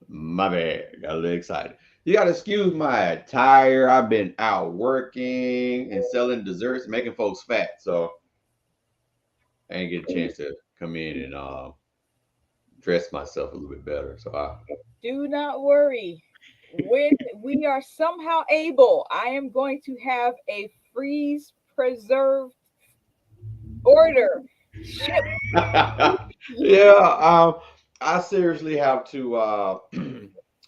My bad. Got a little excited. You got to excuse my attire. I've been out working and selling desserts, making folks fat. So I didn't get a chance to come in and dress myself a little bit better. So Do not worry. When we are somehow able, I am going to have a freeze preserved order shipped. yeah, I seriously have to.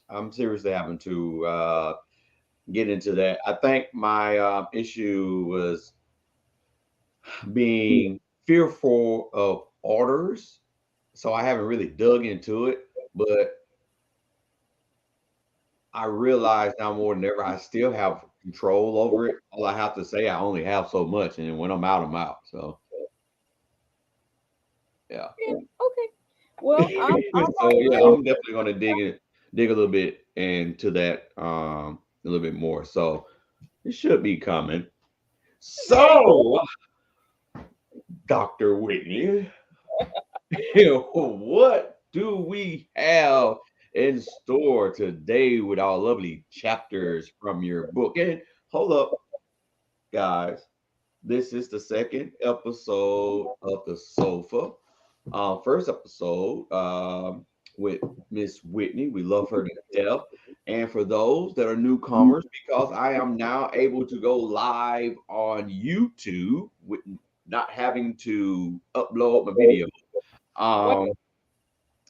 I'm seriously having to get into that. I think my issue was being fearful of orders, so I haven't really dug into it. But I realize now more than ever, I still have control over it. All I have to say, I only have so much, and then when I'm out, I'm out. So yeah. Yeah, okay. Well, I'm So on yeah, you. I'm definitely gonna dig a little bit into that a little bit more. So it should be coming. Okay. So, Dr. Whitney, what do we have in store today with our lovely chapters from your book? And hold up, guys. This is the second episode of the sofa. First episode with Miss Whitney. We love her to death. And for those that are newcomers, because I am now able to go live on YouTube with not having to upload my video. Well, Um,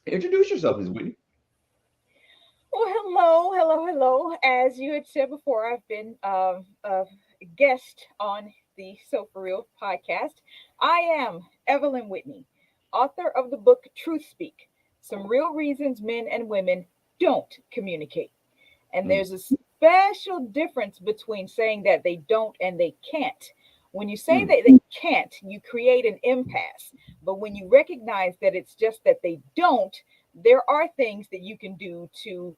introduce yourself, Miss Whitney. hello. As you had said before, I've been a guest on the So For Real podcast. I am Evelyn Whitney, author of the book Truth Speak: Some Real Reasons Men and Women Don't Communicate. And Mm, there's a special difference between saying that they don't and they can't. When you say mm. that they can't, you create an impasse. But when you recognize that it's just that they don't, there are things that you can do to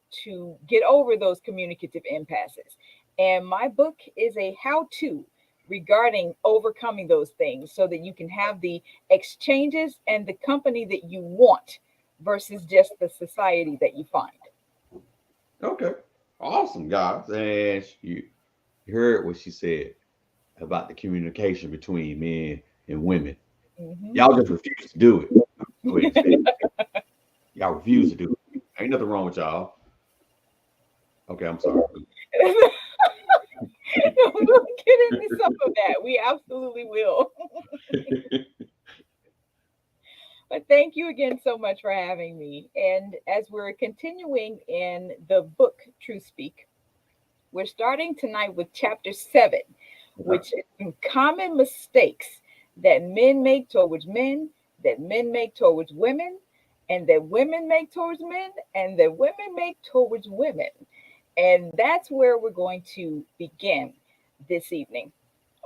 get over those communicative impasses. And my book is a how-to regarding overcoming those things so that you can have the exchanges and the company that you want versus just the society that you find. Okay. Awesome, guys. And you heard what she said about the communication between men and women. Mhm. Y'all just refuse to do it. Go ahead and say it. Y'all refuse to do it. Ain't nothing wrong with y'all. Okay, I'm sorry. We'll get into some of that. We absolutely will. But thank you again so much for having me. And as we're continuing in the book True Speak, we're starting tonight with chapter 7, Okay. which is some common mistakes that men make towards men, that men make towards women, and that women make towards men, and that women make towards women. And that's where we're going to begin this evening.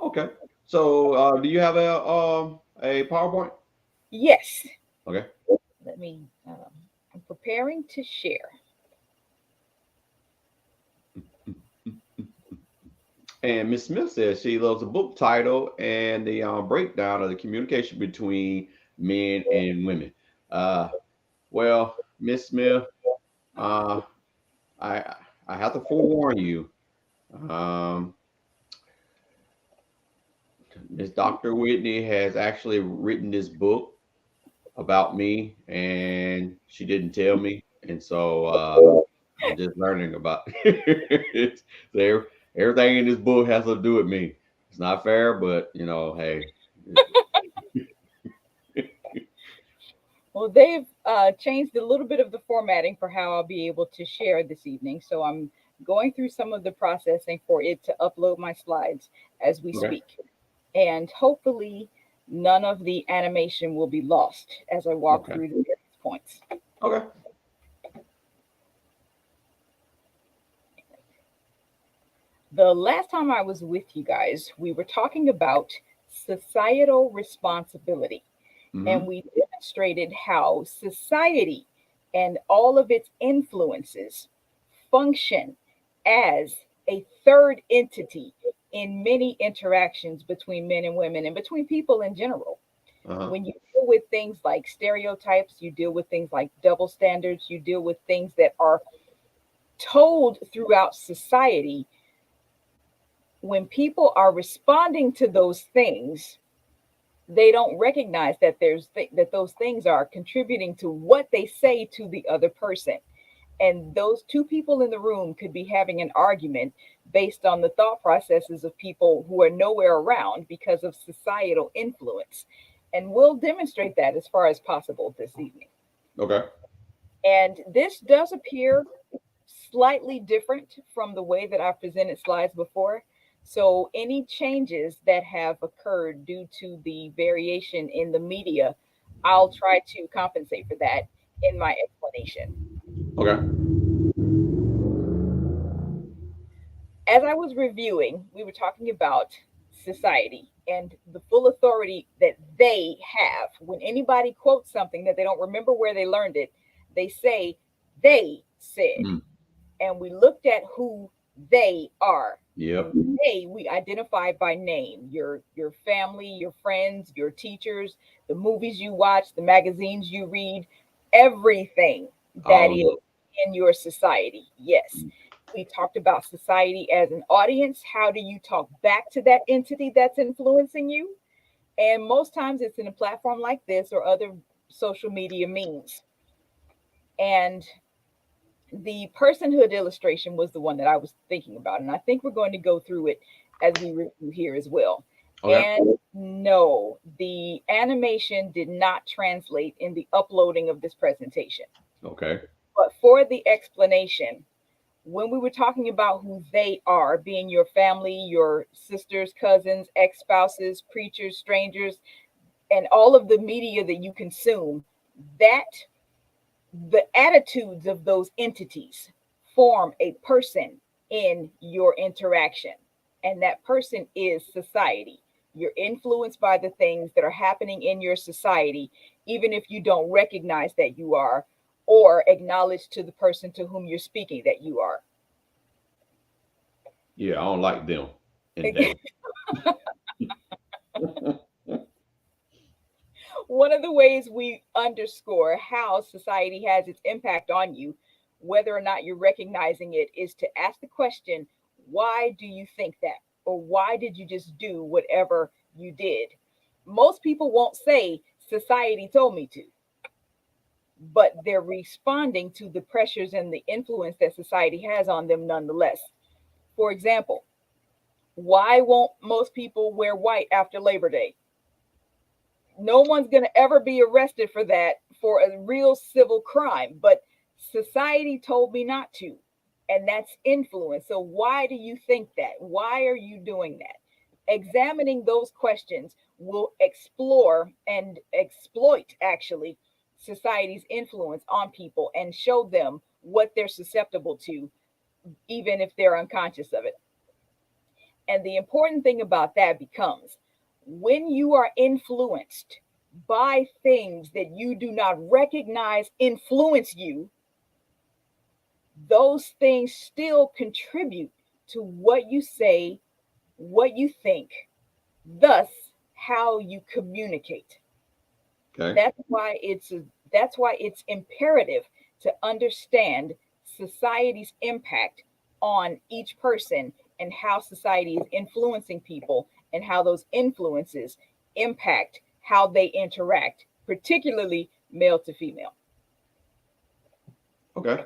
Okay. So, do you have a PowerPoint? Yes, Okay. let me, I'm preparing to share. And Miss Smith says she loves the book title and the breakdown of the communication between men and women. Uh, well, Miss Smith, uh, I I have to forewarn you. Um, Miss Dr. Whitney has actually written this book about me, and she didn't tell me, and so I'm just learning about it. So everything in this book has to do with me. It's not fair, but hey, Well, they've changed a little bit of the formatting for how I'll be able to share this evening. So I'm going through some of the processing for it to upload my slides as we okay, speak. And hopefully, none of the animation will be lost as I walk okay, through the various points. okay, The last time I was with you guys, we were talking about societal responsibility. And mm-hmm. we demonstrated how society and all of its influences function as a third entity in many interactions between men and women and between people in general. Uh-huh. When you deal with things like stereotypes, you deal with things like double standards, you deal with things that are told throughout society. When people are responding to those things, they don't recognize that that those things are contributing to what they say to the other person. And those two people in the room could be having an argument based on the thought processes of people who are nowhere around because of societal influence. And we'll demonstrate that as far as possible this evening. Okay. And this does appear slightly different from the way that I've presented slides before. So, any changes that have occurred due to the variation in the media, I'll try to compensate for that in my explanation. Okay. As I was reviewing, we were talking about society and the full authority that they have. When anybody quotes something that they don't remember where they learned it, they say, they said. Mm. And we looked at who they are. Yep. And they we identify by name. Your family, your friends, your teachers, the movies you watch, the magazines you read, everything that All of is them. in your society. Yes. Mm. We talked about society as an audience. How do you talk back to that entity that's influencing you? And most times it's in a platform like this or other social media means. And the personhood illustration was the one that I was thinking about. And I think we're going to go through it as we review here as well. Okay. And no, the animation did not translate in the uploading of this presentation. Okay. But for the explanation, when we were talking about who they are, being your family, your sisters, cousins, ex spouses, preachers, strangers, and all of the media that you consume, that the attitudes of those entities form a person in your interaction. And that person is society. You're influenced by the things that are happening in your society, even if you don't recognize that you are or acknowledge to the person to whom you're speaking that you are. Yeah, I don't like them and they. One of the ways we underscore how society has its impact on you, whether or not you're recognizing it, is to ask the question, why do you think that? Or why did you just do whatever you did? Most people won't say, society told me to, but they're responding to the pressures and the influence that society has on them nonetheless. For example, why won't most people wear white after Labor Day? No one's going to ever be arrested for that, for a real civil crime, but society told me not to, and that's influence. So why do you think that? Why are you doing that? Examining those questions will explore and exploit, actually, society's influence on people and show them what they're susceptible to, even if they're unconscious of it. And the important thing about that becomes, when you are influenced by things that you do not recognize influence you, those things still contribute to what you say, what you think, thus how you communicate. Okay. That's why it's imperative to understand society's impact on each person and how society is influencing people and how those influences impact how they interact, particularly male to female. Okay.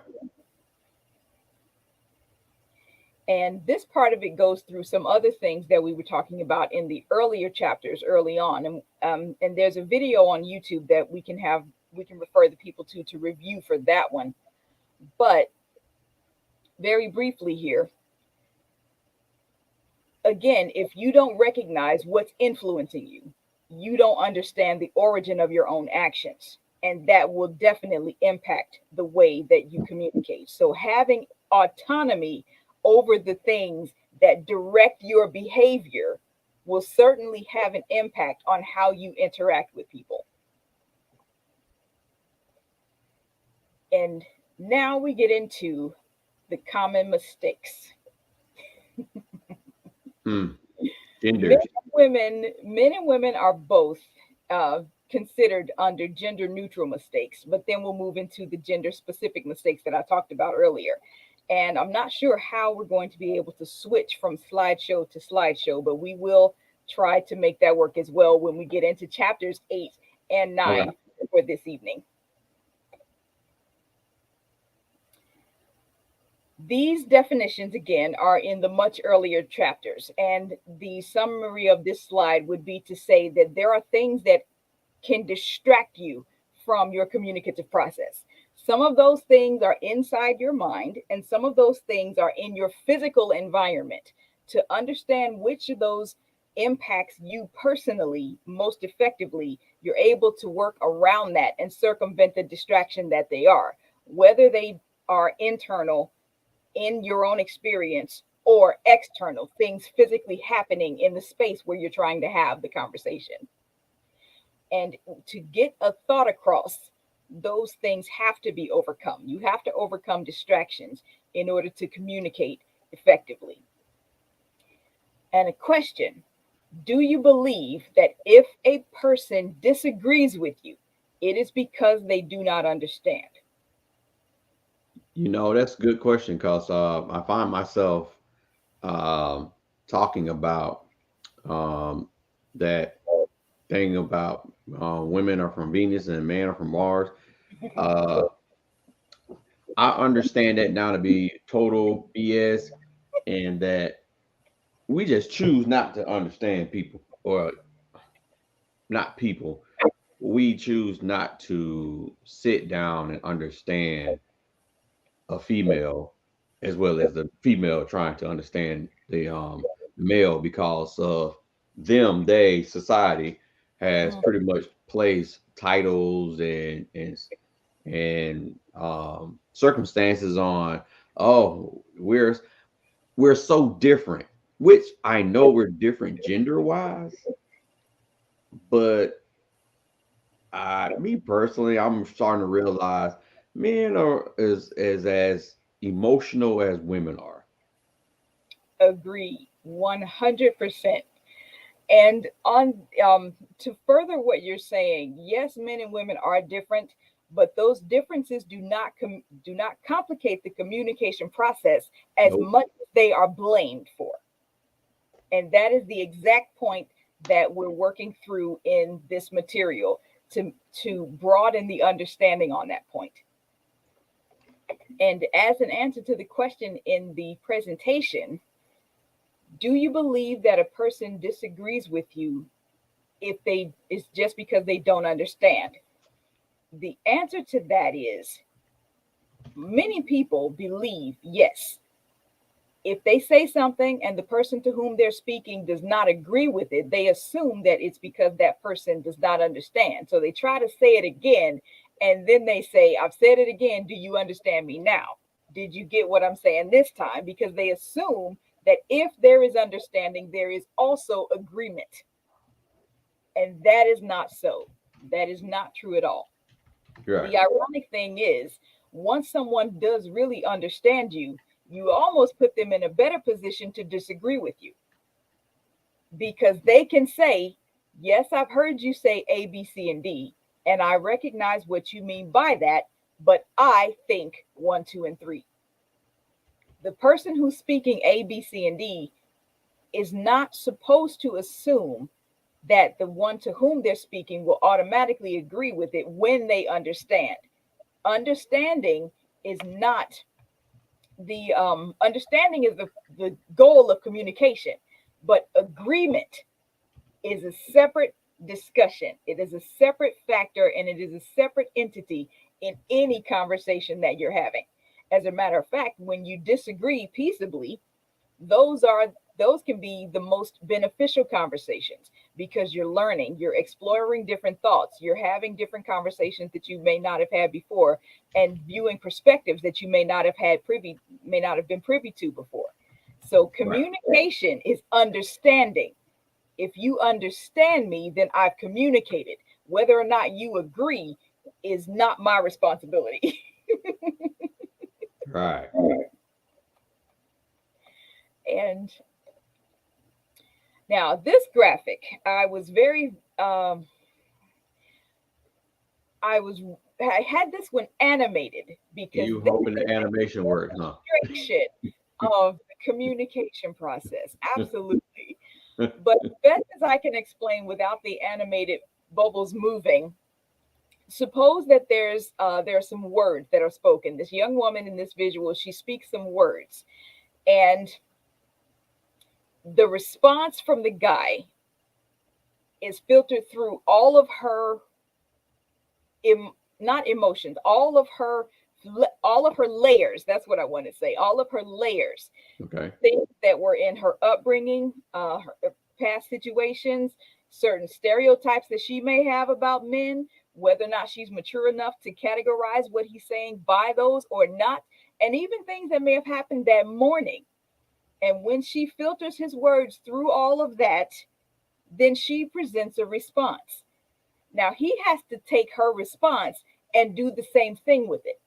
And this part of it goes through some other things that we were talking about in the earlier chapters early on. And there's a video on YouTube that we can refer the people to review for that one. But very briefly here, again, if you don't recognize what's influencing you, you don't understand the origin of your own actions. And that will definitely impact the way that you communicate. So, having autonomy over the things that direct your behavior will certainly have an impact on how you interact with people. And now we get into the common mistakes. Hmm. Men Genders. men and women are both uh, considered under gender neutral mistakes, but then we'll move into the gender specific mistakes that I talked about earlier. And I'm not sure how we're going to be able to switch from slideshow to slideshow, but we will try to make that work as well when we get into chapters 8 and 9 Okay. for this evening. These definitions, again, are in the much earlier chapters. And the summary of this slide would be to say that there are things that can distract you from your communicative process. Some of those things are inside your mind, and some of those things are in your physical environment. To understand which of those impacts you personally most effectively, you're able to work around that and circumvent the distraction that they are, whether they are internal in your own experience or external things physically happening in the space where you're trying to have the conversation. And to get a thought across, those things have to be overcome. You have to overcome distractions in order to communicate effectively. And a question: do you believe that if a person disagrees with you, it is because they do not understand? That's a good question because I find myself um, talking about um, that thing about women are from Venus and men are from Mars. Uh, I understand that now to be total BS, and that we just choose not to understand people, or not people. We choose not to sit down and understand a female, as well as the female trying to understand the male, because of them, they, society has Mm, pretty much placed titles and circumstances on. Oh, we're so different, which I know we're different gender wise, but me personally, I'm starting to realize men are as emotional as women are. agree 100%. And on to further what you're saying, yes, men and women are different, but those differences do not complicate the communication process as Nope. much as they are blamed for. And that is the exact point that we're working through in this material to broaden the understanding on that point. And as an answer to the question in the presentation, do you believe that a person disagrees with you if they is just because they don't understand? The answer to that is many people believe yes. If they say something and the person to whom they're speaking does not agree with it, they assume that it's because that person does not understand. So they try to say it again, and then they say, I've said it again. Do you understand me now? Did you get what I'm saying this time? Because they assume that if there is understanding, there is also agreement. And that is not so. That is not true at all. Right. The ironic thing is, once someone does really understand you, you almost put them in a better position to disagree with you because they can say, yes, I've heard you say A, B, C, and D, and I recognize what you mean by that, but I think one, two, and three. The person who's speaking A, B, C, and D is not supposed to assume that the one to whom they're speaking will automatically agree with it when they understand. Understanding is not the understanding is the goal of communication, but agreement is a separate discussion. It is a separate factor and it is a separate entity in any conversation that you're having. As a matter of fact, when you disagree peaceably, those are those can be the most beneficial conversations because you're learning, you're exploring different thoughts, you're having different conversations that you may not have had before, and viewing perspectives that you may not have been privy to before. So Right. communication is understanding. If you understand me, then I've communicated. Whether or not you agree is not my responsibility. Right. And now this graphic, I was very I had this one animated because You this hoping is the animation works, huh? a demonstration of the communication process. Absolutely. But as best as I can explain without the animated bubbles moving, suppose that there are some words that are spoken. This young woman in this visual, she speaks some words, and the response from the guy is filtered through all of her not emotions, all of her layers. That's what I want to say. All of her layers, Okay. things that were in her upbringing, her past situations, certain stereotypes that she may have about men, whether or not she's mature enough to categorize what he's saying by those or not, and even things that may have happened that morning. And when she filters his words through all of that, then she presents a response. Now he has to take her response and do the same thing with it,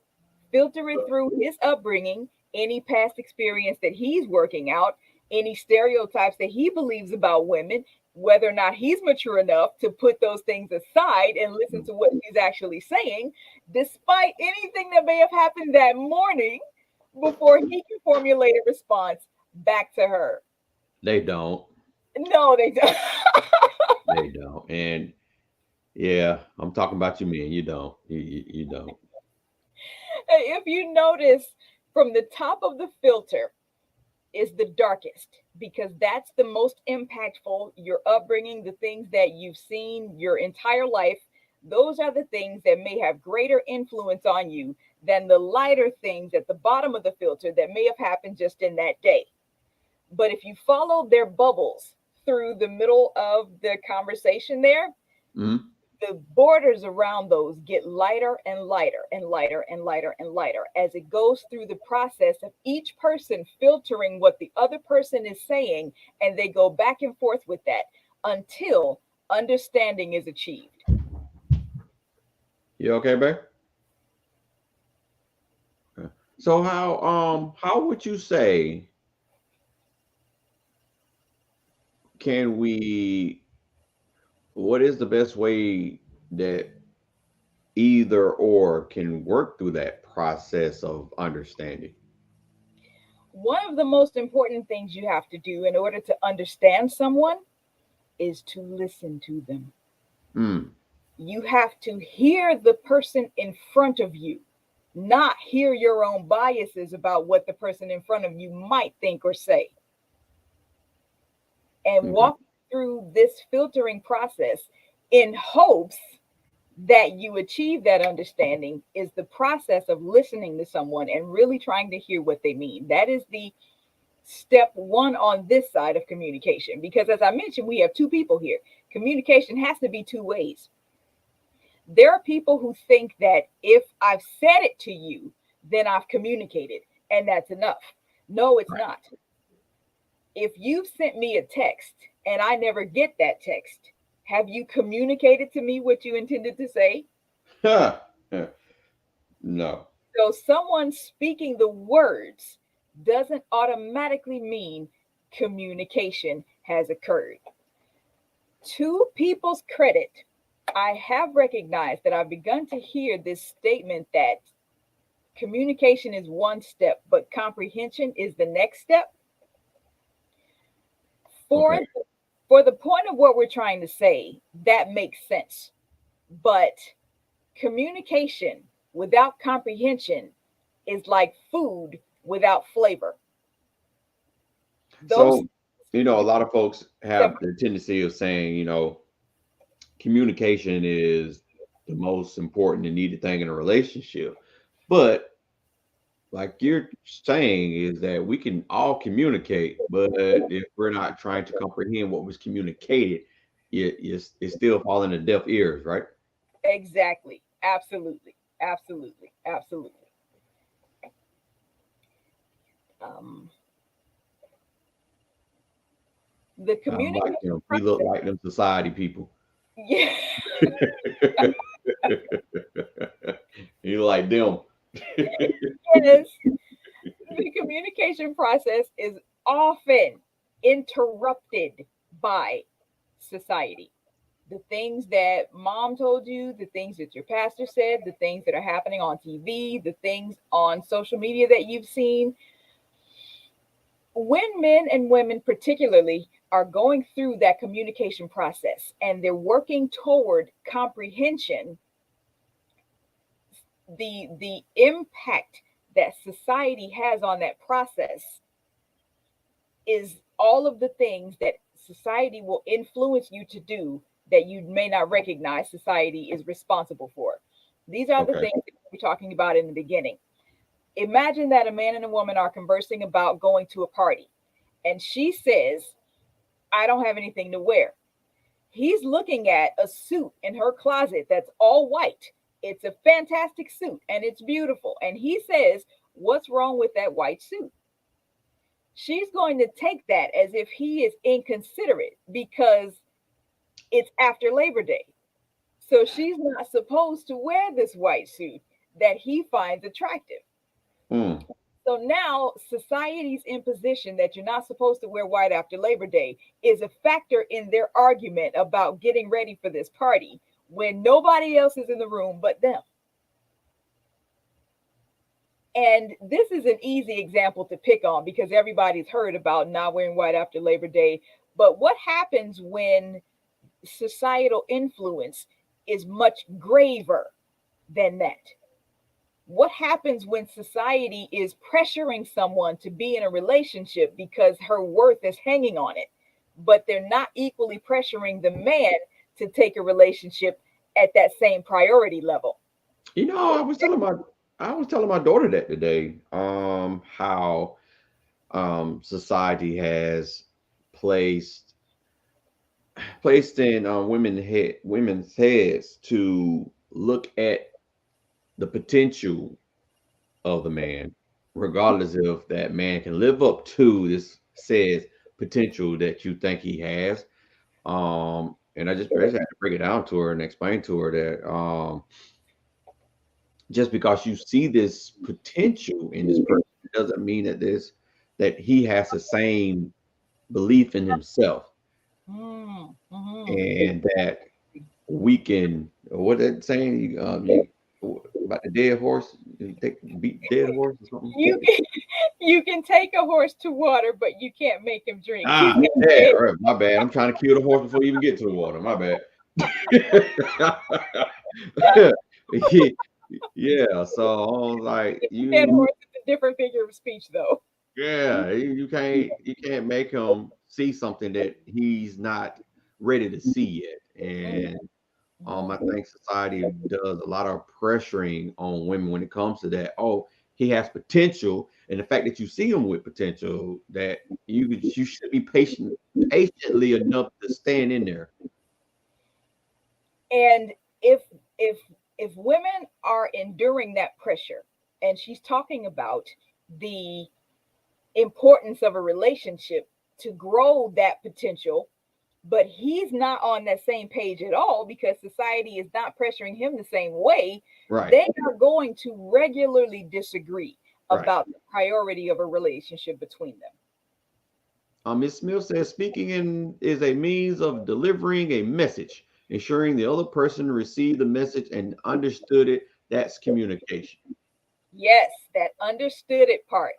filter it through his upbringing, any past experience that he's working out, any stereotypes that he believes about women, whether or not he's mature enough to put those things aside and listen to what he's actually saying, despite anything that may have happened that morning before he can formulate a response back to her. They don't. No, they don't. They don't. And yeah, I'm talking about you, man. You don't. You don't. If you notice from the top of the filter, is the darkest because that's the most impactful. Your upbringing, the things that you've seen your entire life, those are the things that may have greater influence on you than the lighter things at the bottom of the filter that may have happened just in that day. But if you follow their bubbles through the middle of the conversation there, Mhm. the borders around those get lighter and lighter and lighter and lighter and lighter as it goes through the process of each person filtering what the other person is saying, and they go back and forth with that until understanding is achieved. You okay, babe? Okay. So how would you say can we what is the best way that either or can work through that process of understanding? One of the most important things you have to do in order to understand someone is to listen to them. Mm, You have to hear the person in front of you, not hear your own biases about what the person in front of you might think or say. And okay. walk through this filtering process in hopes that you achieve that understanding is the process of listening to someone and really trying to hear what they mean. That is the step one on this side of communication. Because as I mentioned, we have two people here. Communication has to be two ways. There are people who think that if I've said it to you, then I've communicated and that's enough. No, it's Right. not. If you've sent me a text and I never get that text, have you communicated to me what you intended to say? No. So, someone speaking the words doesn't automatically mean communication has occurred. To people's credit, I have recognized that I've begun to hear this statement that communication is one step, but comprehension is the next step. Okay. For for the point of what we're trying to say, that makes sense. But communication without comprehension is like food without flavor. Those So, a lot of folks have the tendency of saying, communication is the most important and needed thing in a relationship. But like you're saying is that we can all communicate, but if we're not trying to comprehend what was communicated, it's still falling to deaf ears, right? exactly, absolutely, absolutely, absolutely. Um, the I don't like communication them. We look process, like them society people. yeah, You like them. yes, the communication process is often interrupted by society. The things that mom told you, the things that your pastor said, the things that are happening on TV, the things on social media that you've seen. When men and women, particularly, are going through that communication process and they're working toward comprehension, the impact that society has on that process is all of the things that society will influence you to do that you may not recognize society is responsible for. These are the Okay. things that we're talking about in the beginning. Imagine that a man and a woman are conversing about going to a party, and she says, I don't have anything to wear. He's looking at a suit in her closet that's all white. It's a fantastic suit and it's beautiful. And he says, what's wrong with that white suit? She's going to take that as if he is inconsiderate because it's after Labor Day. So she's not supposed to wear this white suit that he finds attractive. Mm. So now society's imposition that you're not supposed to wear white after Labor Day is a factor in their argument about getting ready for this party when nobody else is in the room but them. And this is an easy example to pick on because everybody's heard about not wearing white after Labor Day. But what happens when societal influence is much graver than that? What happens when society is pressuring someone to be in a relationship because her worth is hanging on it, but they're not equally pressuring the man to take a relationship at that same priority level? You know, I was telling my daughter that today. How society has placed placed in women's heads to look at the potential of the man, regardless if that man can live up to this says potential that you think he has. And I just basically had to break it down to her and explain to her that just because you see this potential in this person doesn't mean that he has the same belief in himself, Mm-hmm. and that we can what that saying you about the dead horse, you take beat dead horse or something. You can you can take a horse to water, but you can't make him drink. He's Ah, not yeah, dead. all right, my bad. I'm trying to kill the horse before you even get to the water. My bad. Yeah, so I was like, Dead you, horse is a different figure of speech, though. yeah, you can't make him see something that he's not ready to see yet. And I Mm-hmm. think society does a lot of pressuring on women when it comes to that. Oh, he has potential, and the fact that you see him with potential, that you should be patiently enough to stand in there. And if if if women are enduring that pressure, and she's talking about the importance of a relationship to grow that potential, but he's not on that same page at all because society is not pressuring him the same way, Right, they are going to regularly disagree right. about the priority of a relationship between them. Ms. Smith says speaking in is a means of delivering a message, ensuring the other person received the message and understood it. That's communication. Yes, that understood it part.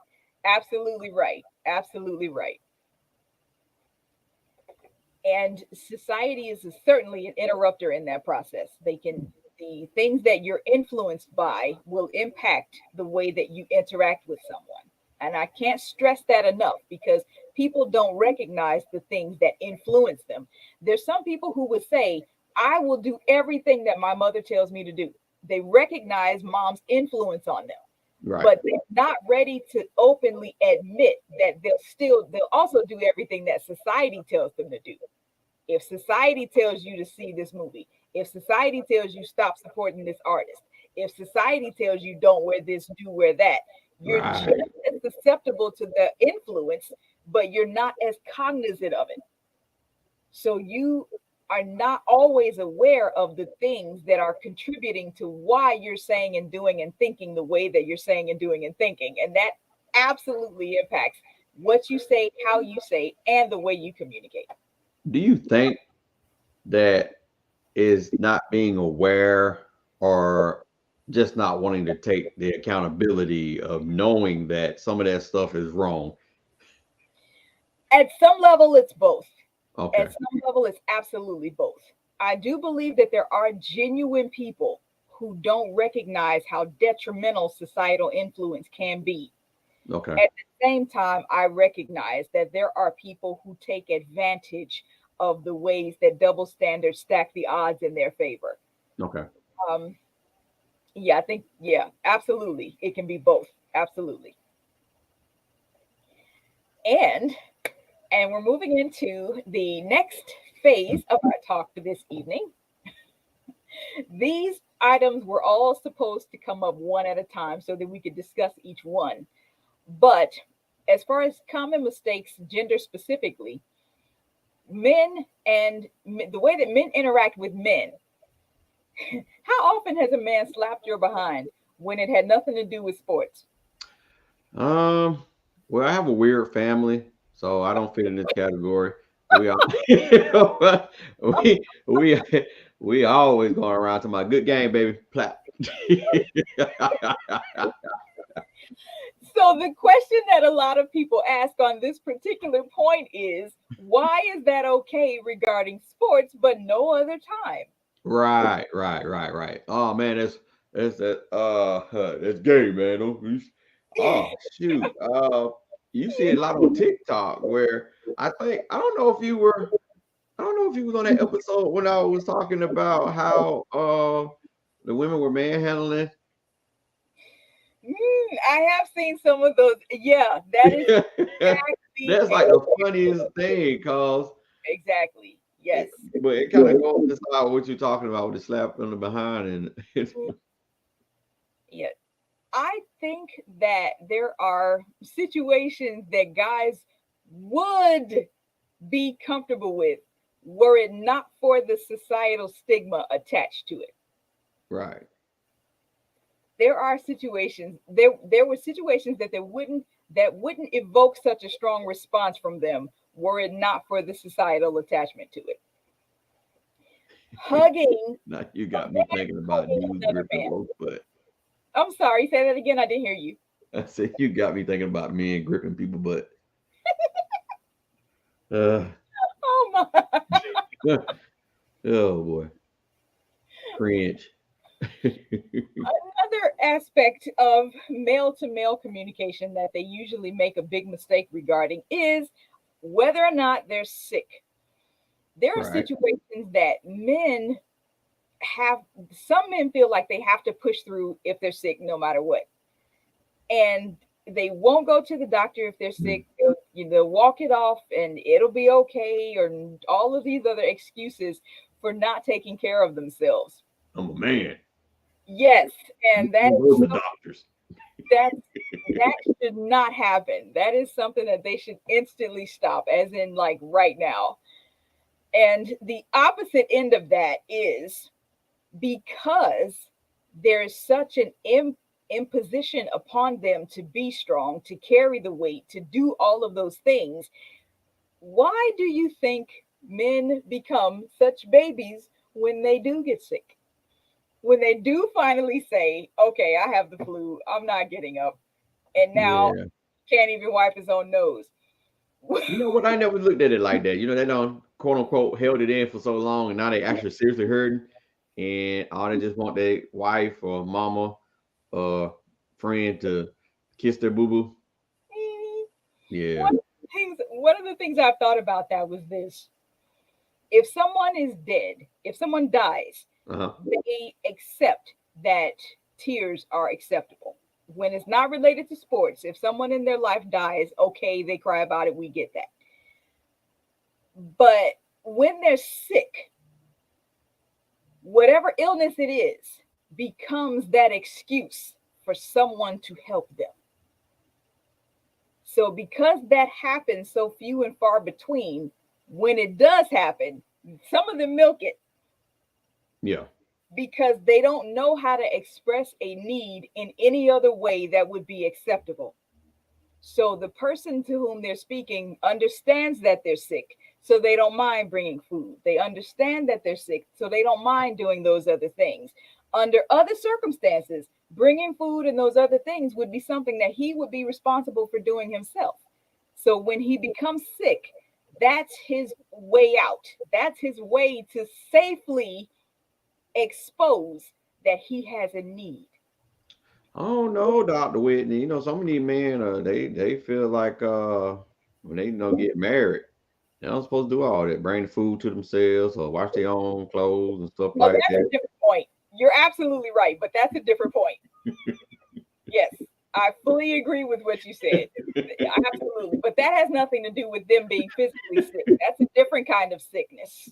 Absolutely right. Absolutely right. And society is certainly an interrupter in that process. The things that you're influenced by will impact the way that you interact with someone. And I can't stress that enough because people don't recognize the things that influence them. There's some people who would say, I will do everything that my mother tells me to do. They recognize mom's influence on them, Right, but they're not ready to openly admit that they'll also do everything that society tells them to do. If society tells you to see this movie, if society tells you stop supporting this artist, if society tells you don't wear this, do wear that, you're just right. as susceptible to the influence, but you're not as cognizant of it. So you are not always aware of the things that are contributing to why you're saying and doing and thinking the way that you're saying and doing and thinking. And that absolutely impacts what you say, how you say, and the way you communicate. Do you think that? is not being aware or just not wanting to take the accountability of knowing that some of that stuff is wrong. At some level, it's both. Okay. At some level, it's absolutely both. I do believe that there are genuine people who don't recognize how detrimental societal influence can be. Okay. At the same time, I recognize that there are people who take advantage of the ways that double standards stack the odds in their favor. Okay. Um, yeah, I think, yeah, absolutely. It can be both. Absolutely. And we're moving into the next phase of our talk for this evening. These items were all supposed to come up one at a time so that we could discuss each one. But as far as common mistakes, gender specifically, men and the way that men interact with men, how often has a man slapped your behind when it had nothing to do with sports? Um, well, I have a weird family, so I don't fit in this category. We all we we always going around to my good game, baby. Clap. So the question that a lot of people ask on this particular point is, why is that okay regarding sports but no other time? Right, right, right, right. Oh man, that's that that's gay, man. Oh shoot. You see it a lot on TikTok where I don't know if you were I don't know if you was on that episode when I was talking about how the women were manhandling. I have seen some of those. Yeah, that is exactly, That's like the funniest thing, cause exactly. Yes. but it kind of goes inside what you're talking about with the slap on the behind and Yeah. I think that there are situations that guys would be comfortable with were it not for the societal stigma attached to it. right. There are situations there were situations that wouldn't evoke such a strong response from them were it not for the societal attachment to it. Hugging Now you a got me man thinking about hugging dudes another gripping man. folks' butt. I'm sorry, say that again. I didn't hear you. I said you got me thinking about men gripping people butt. Uh, Oh my. oh boy, cringe. Another aspect of male to male communication that they usually make a big mistake regarding is whether or not they're sick. There are Right. situations that men have, some men feel like they have to push through if they're sick no matter what. And they won't go to the doctor if they're Mm. sick. They'll walk it off and it'll be okay, or all of these other excuses for not taking care of themselves. I'm a man. Yes, and that Don't go to the doctors. that's that should not happen. That is something that they should instantly stop, as in like right now. And the opposite end of that is because there is such an imposition upon them to be strong, to carry the weight, to do all of those things. Why do you think men become such babies when they do get sick? When they do finally say, okay, I have the flu, I'm not getting up, and now Yeah. can't even wipe his own nose. You know what? I never looked at it like that. You know, they don't quote unquote held it in for so long, and now they actually seriously hurting, and all they just want their wife or mama or friend to kiss their boo boo. Yeah. One of the things I've thought about that was this: if someone is dead, if someone dies, Uh huh. they accept that tears are acceptable. When it's not related to sports, if someone in their life dies, okay, they cry about it, we get that. But when they're sick, whatever illness it is becomes that excuse for someone to help them. So, because that happens so few and far between, when it does happen, some of them milk it Yeah. because they don't know how to express a need in any other way that would be acceptable. So the person to whom they're speaking understands that they're sick. so they don't mind bringing food. They understand that they're sick, so they don't mind doing those other things. Under other circumstances, bringing food and those other things would be something that he would be responsible for doing himself. So when he becomes sick, that's his way out. That's his way to safely expose that he has a need. I don't know, Dr. Whitney. Some of these men, they feel like when they get married, they're not supposed to do all that, bring the food to themselves or wash their own clothes and stuff No, like that's a that. different point. You're absolutely right, but that's a different point. Yes, I fully agree with what you said. Absolutely. But that has nothing to do with them being physically sick. That's a different kind of sickness.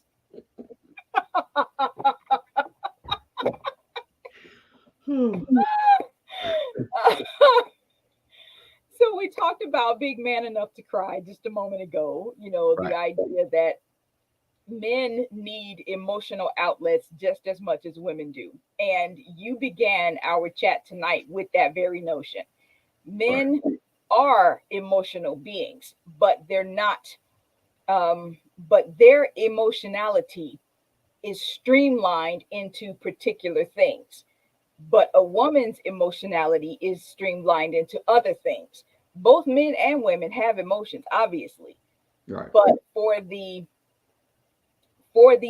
So we talked about being man enough to cry just a moment ago. The Right. idea that men need emotional outlets just as much as women do. And you began our chat tonight with that very notion. Right. Men are emotional beings, but they're not, but their emotionality is streamlined into particular things. But a woman's emotionality is streamlined into other things. Both men and women have emotions, obviously, Right. but for the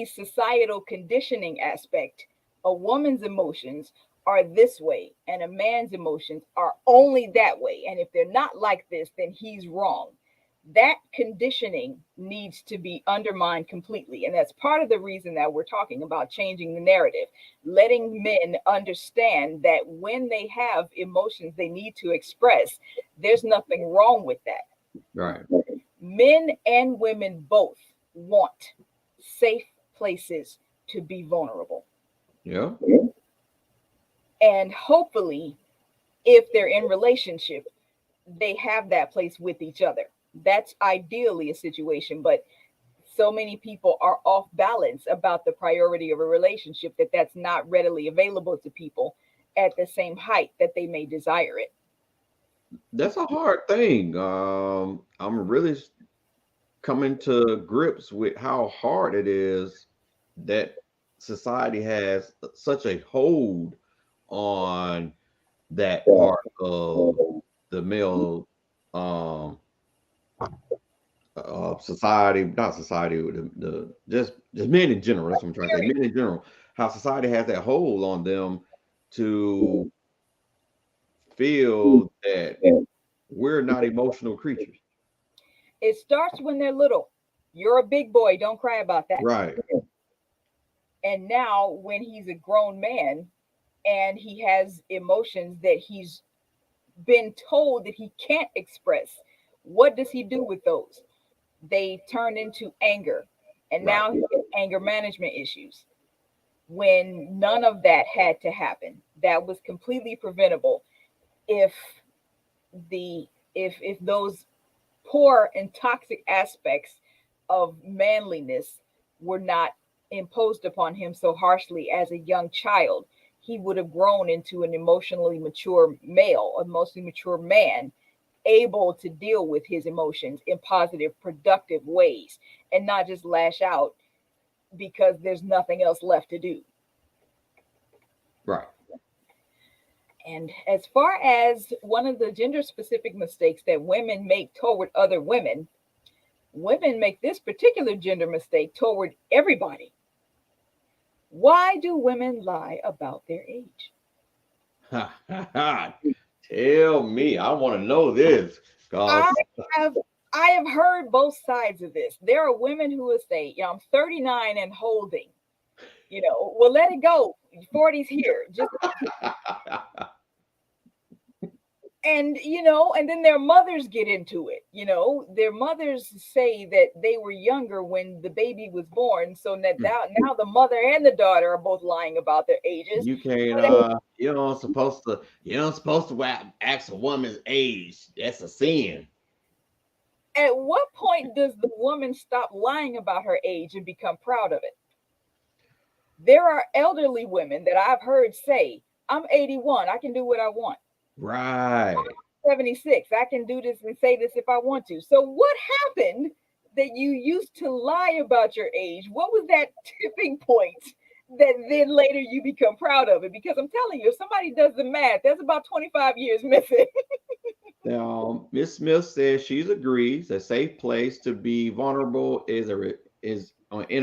societal conditioning aspect, a woman's emotions are this way and a man's emotions are only that way. And if they're not like this, then he's wrong. That conditioning needs to be undermined completely. And that's part of the reason that we're talking about changing the narrative, letting men understand that when they have emotions they need to express, there's nothing wrong with that. Right. Men and women both want safe places to be vulnerable. Yeah. And hopefully, if they're in relationship, they have that place with each other. That's ideally a situation, but so many people are off balance about the priority of a relationship that that's not readily available to people at the same height that they may desire it. That's a hard thing. I'm really coming to grips with how hard it is that society has such a hold on that part of the male um society, not society, the just men in general. That's what I'm trying to say. Men in general, how society has that hold on them to feel that we're not emotional creatures. It starts when they're little. You're a big boy, don't cry about that. Right. And now, when he's a grown man and he has emotions that he's been told that he can't express, what does he do with those? They turn into anger. And Right. now he has anger management issues when none of that had to happen. That was completely preventable if the if those poor and toxic aspects of manliness were not imposed upon him so harshly as a young child. He would have grown into an emotionally mature male, emotionally mature man, able to deal with his emotions in positive, productive ways and not just lash out because there's nothing else left to do. Right. And as far as one of the gender specific mistakes that women make toward other women, women make this particular gender mistake toward everybody. Why do women lie about their age? Ha, ha, ha. Tell me, I want to know this I because have I have heard both sides of this. There are women who will say, "Yeah, I'm 39 and holding." Well, let it go. 40's here. Just and then their mothers get into it. Their mothers say that they were younger when the baby was born, so that now the mother and the daughter are both lying about their ages. you can't But you don't supposed to ask a woman's age. That's a sin. at what point does the woman stop lying about her age and become proud of it? There are elderly women that I've heard say, "I'm 81, I can do what I want. Right. 76, I can do this and say this if I want to." So what happened that you used to lie about your age? What was that tipping point that then later you become proud of it? Because I'm telling you, if somebody does the math, there's about 25 years missing. Now, Miss Smith says she's agrees a safe place to be vulnerable in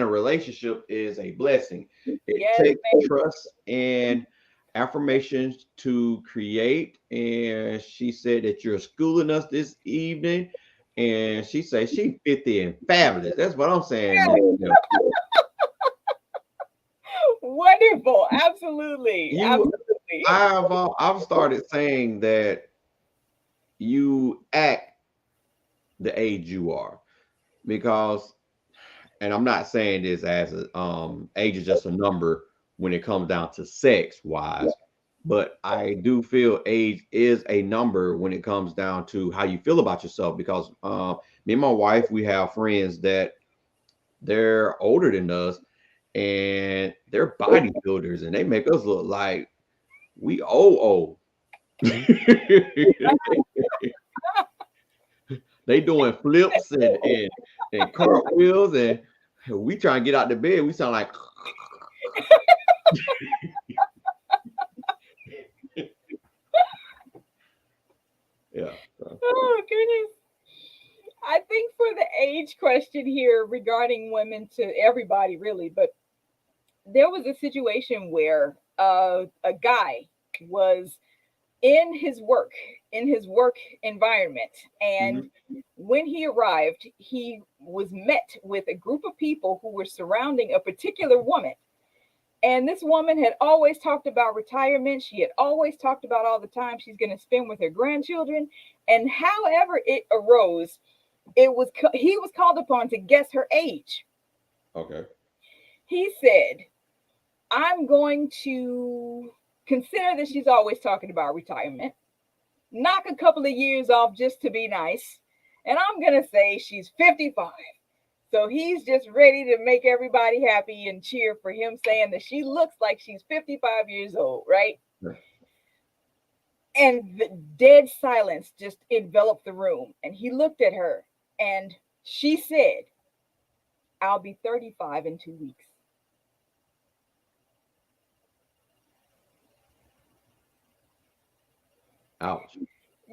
a relationship is a blessing. It Yes, takes ma'am. trust and affirmations to create. And she said that you're schooling us this evening. And she says she 50 and fabulous. That's what I'm saying, Miss Smith. Wonderful. Absolutely. You, Absolutely. I've started saying that you act the age you are because, and I'm not saying this as a age is just a number when it comes down to sex wise, but I do feel age is a number when it comes down to how you feel about yourself. Because me and my wife, we have friends that they're older than us and they're bodybuilders and they make us look like we old. They doing flips and cartwheels, and we try and get out the bed. We sound like yeah. So, Oh, goodness. I think for the age question here regarding women to everybody, really, but there was a situation where a guy was in his work in his work environment, and mhm. when he arrived he was met with a group of people who were surrounding a particular woman. And this woman had always talked about retirement. She had always talked about all the time she's going to spend with her grandchildren. And however it arose, he was called upon to guess her age. Okay. He said, I'm going to consider that she's always talking about retirement, knock a couple of years off just to be nice, and I'm going to say she's 55. So he's just ready to make everybody happy and cheer for him, saying that she looks like she's 55 years old, right? Yeah. And the dead silence just enveloped the room. And he looked at her and she said, I'll be 35 in 2 weeks. Ouch.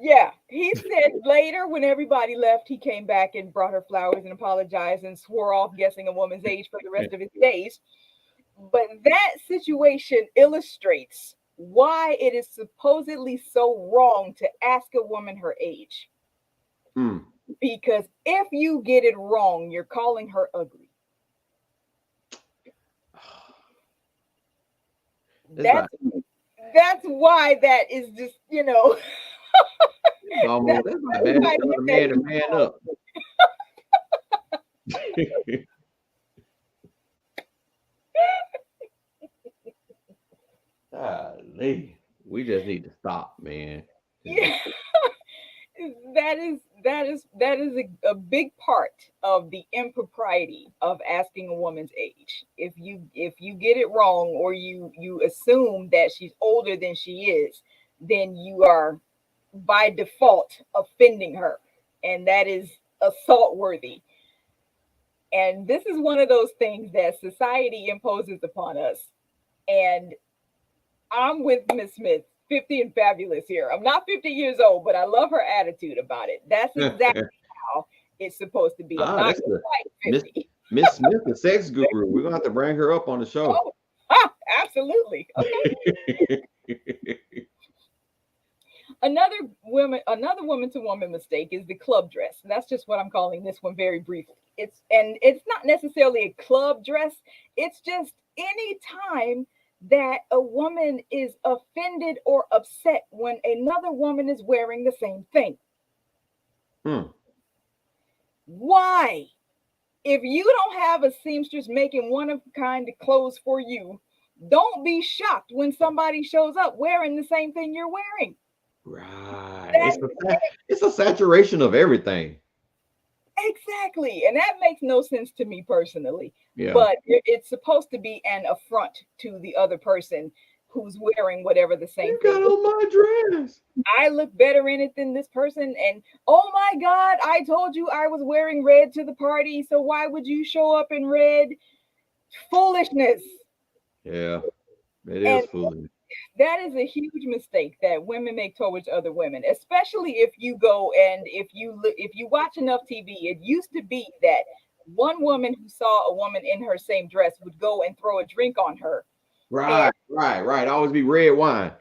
Yeah, he said later when everybody left, he came back and brought her flowers and apologized and swore off guessing a woman's age for the rest of his days. But that situation illustrates why it is supposedly so wrong to ask a woman her age. Mm. Because if you get it wrong, you're calling her ugly. It's like That's that's why that is just. it's almost That's that's like bad why telling a that man to is man wrong. up. Golly. We just need to stop, man. Yeah. That is a big part of the impropriety of asking a woman's age. If you get it wrong, or you assume that she's older than she is, then you are by default offending her, and that is assault worthy. And this is one of those things that society imposes upon us. And I'm with Miss Smith, 50 and fabulous here. I'm not 50 years old, but I love her attitude about it. That's exactly how it's supposed to be. I'm not That's the quite Miss 50. Miss Smith, the sex guru. We're gonna have to bring her up on the show. Oh, absolutely. Okay. Another woman to woman mistake is the club dress. And that's just what I'm calling this one very briefly. It's not necessarily a club dress. It's just any time that a woman is offended or upset when another woman is wearing the same thing. Hmm. Why? If you don't have a seamstress making one of a kind of clothes for you, don't be shocked when somebody shows up wearing the same thing you're wearing. Right. That It's a saturation of everything. Exactly. And that makes no sense to me personally. Yeah. But it's supposed to be an affront to the other person who's wearing whatever the same You got thing. on my dress. I look better in it than this person. And oh my God, I told you I was wearing red to the party. So why would you show up in red? Foolishness. Yeah, it And is foolish. that is a huge mistake that women make towards other women, especially if you go and if you watch enough TV. It used to be that one woman who saw a woman in her same dress would go and throw a drink on her. And Right, right, right. Always be red wine.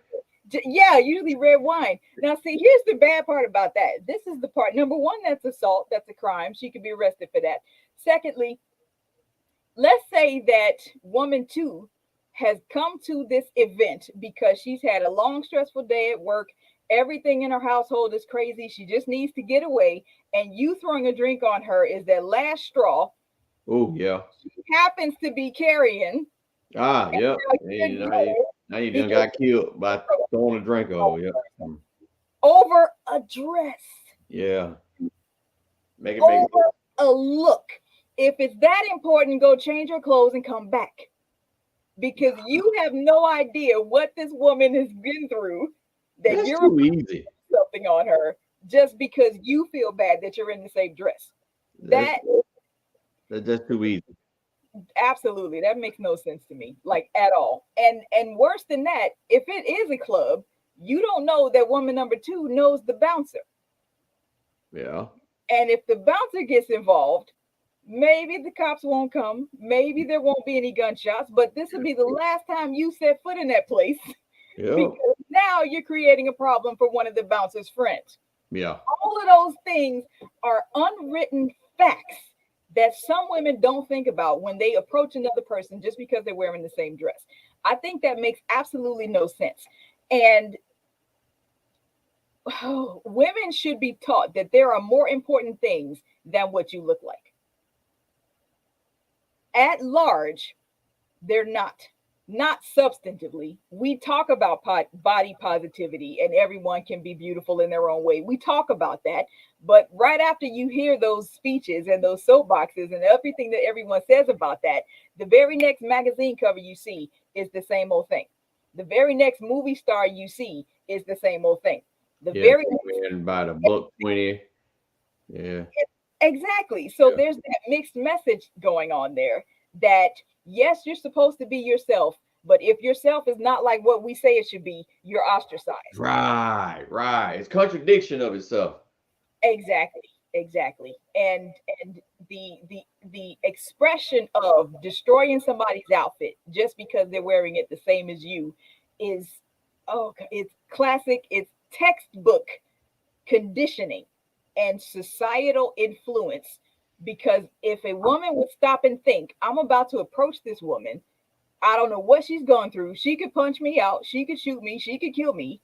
yeah, usually red wine. Now, see, here's the bad part about that. This is the part. Number one, that's assault. That's a crime. She could be arrested for that. Secondly, let's say that woman two has come to this event because she's had a long, stressful day at work. Everything in her household is crazy. She just needs to get away. And you throwing a drink on her is that last straw. Oh, yeah. She happens to be carrying. Ah, yep. Now And you're now you done because got killed by throwing a drink over. Yep. over a dress, Yeah. Make it make over a look. If it's that important, go change your clothes and come back because you have no idea what this woman has been through that That's you're too easy. something on her just because you feel bad that you're in the same dress. That's That that's just too easy. absolutely that makes no sense to me, like at all. And worse than that, if it is a club, you don't know that woman number two knows the bouncer. Yeah. And if the bouncer gets involved, maybe the cops won't come. Maybe there won't be any gunshots, but this will be the last time you set foot in that place Yeah. because now you're creating a problem for one of the bouncer's friends. Yeah. All of those things are unwritten facts that some women don't think about when they approach another person just because they're wearing the same dress. I think that makes absolutely no sense. And women should be taught that there are more important things than what you look like. At large, they're not substantively. We talk about body positivity and everyone can be beautiful in their own way. We talk about that, but right after you hear those speeches and those soapboxes and everything that everyone says about that, the very next magazine cover you see is the same old thing. The very next movie star you see is the same old thing. The Yeah. very And by the buck 20. Yeah. exactly. So Yeah. there's that mixed message going on there that yes, you're supposed to be yourself, but if yourself is not like what we say it should be, you're ostracized. Right. Right. It's contradiction of itself. Exactly. Exactly. And the expression of destroying somebody's outfit just because they're wearing it the same as you is it's classic, it's textbook conditioning and societal influence. Because if a woman would stop and think, I'm about to approach this woman, I don't know what she's gone through. She could punch me out, she could shoot me, she could kill me.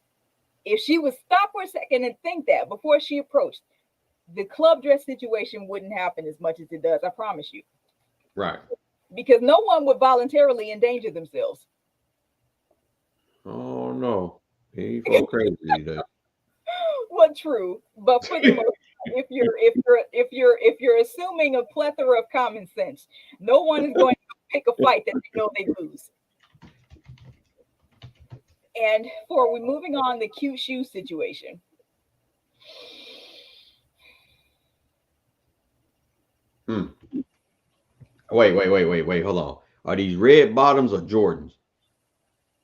If she would stop for a second and think that before she approached, the club dress situation wouldn't happen as much as it does. I promise you. Right. Because no one would voluntarily endanger themselves. Oh no. He folk crazy these days. Well, true, but for the most, if you're assuming a plethora of common sense, no one is going to pick a fight that they know they lose. And for we moving on the cute shoe situation. Hmm. Wait. Hold on. Are these red bottoms or Jordans?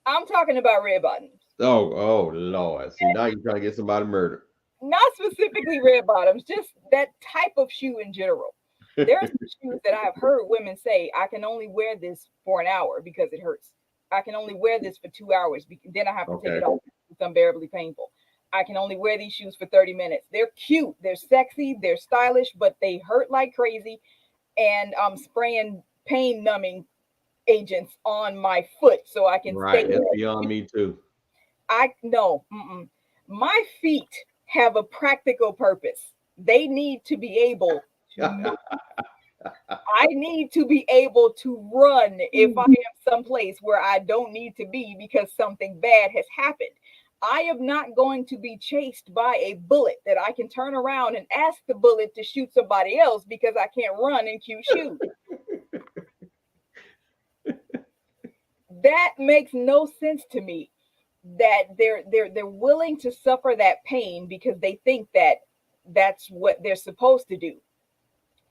I'm talking about red bottoms, Oh Lord. See, now you're trying to get somebody murdered. not specifically red bottoms, just that type of shoe in general. There are some shoes that I've heard women say, I can only wear this for an hour because it hurts. I can only wear this for 2 hours. Then I have to take Okay. it off. It's unbearably painful. I can only wear these shoes for 30 minutes. They're cute, they're sexy, they're stylish, but they hurt like crazy. And I'm spraying pain numbing agents on my foot so I can stay. Right. That's beyond me too. I no, mm-mm. My feet have a practical purpose. They need to be able to move. I need to be able to run if I am someplace where I don't need to be because something bad has happened. I am not going to be chased by a bullet that I can turn around and ask the bullet to shoot somebody else because I can't run in cute shoes. That makes no sense to me. That they're willing to suffer that pain because they think that that's what they're supposed to do.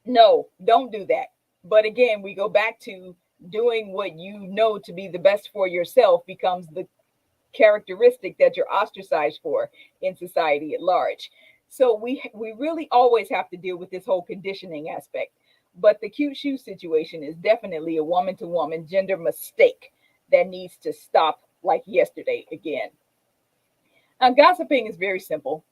No, don't do that. But again, we go back to doing what you know to be the best for yourself becomes the characteristic that you're ostracized for in society at large. So we really always have to deal with this whole conditioning aspect. But the cute shoe situation is definitely a woman to woman gender mistake that needs to stop like yesterday again. Now, gossiping is very simple.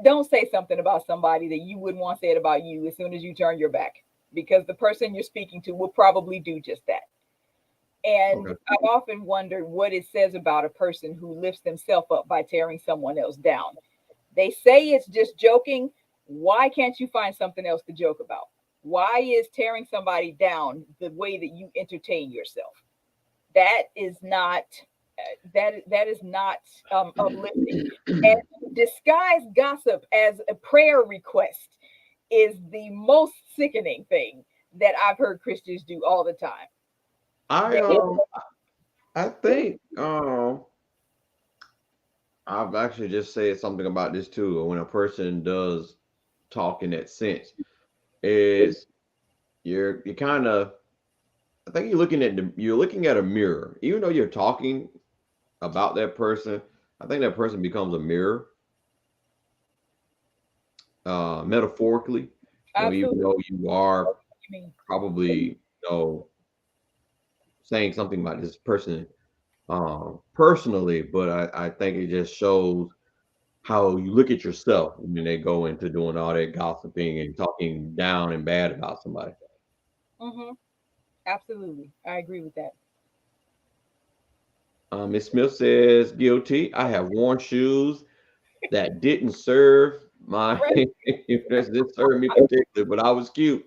Don't say something about somebody that you wouldn't want said about you as soon as you turn your back, because the person you're speaking to will probably do just that. And Okay. I've often wondered what it says about a person who lifts themselves up by tearing someone else down. They say it's just joking. Why can't you find something else to joke about? Why is tearing somebody down the way that you entertain yourself? That is not that is not uplifting. And to disguise gossip as a prayer request is the most sickening thing that I've heard Christians do all the time. I They, I think I've actually just said something about this too. When a person does talk in that sense, is you're kind of, I think you're looking at a mirror. Even though you're talking about that person, I think that person becomes a mirror, metaphorically. Even absolutely. though you are I mean, probably, saying something about this person personally, but I think it just shows how you look at yourself when they go into doing all that gossiping and talking down and bad about somebody. hmm absolutely. I agree with that. Miss Smith says guilty. I have worn shoes that didn't serve my Right. that didn't serve me particularly, but I was cute.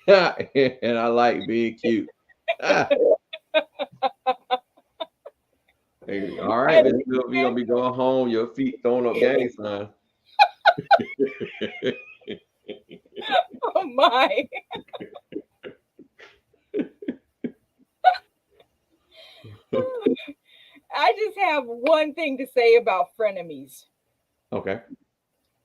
And I like being cute. Ah, hey, all right, Miss Smith, we're gonna be going home, your feet throwing up gang signs. Oh my. I just have one thing to say about frenemies. Okay.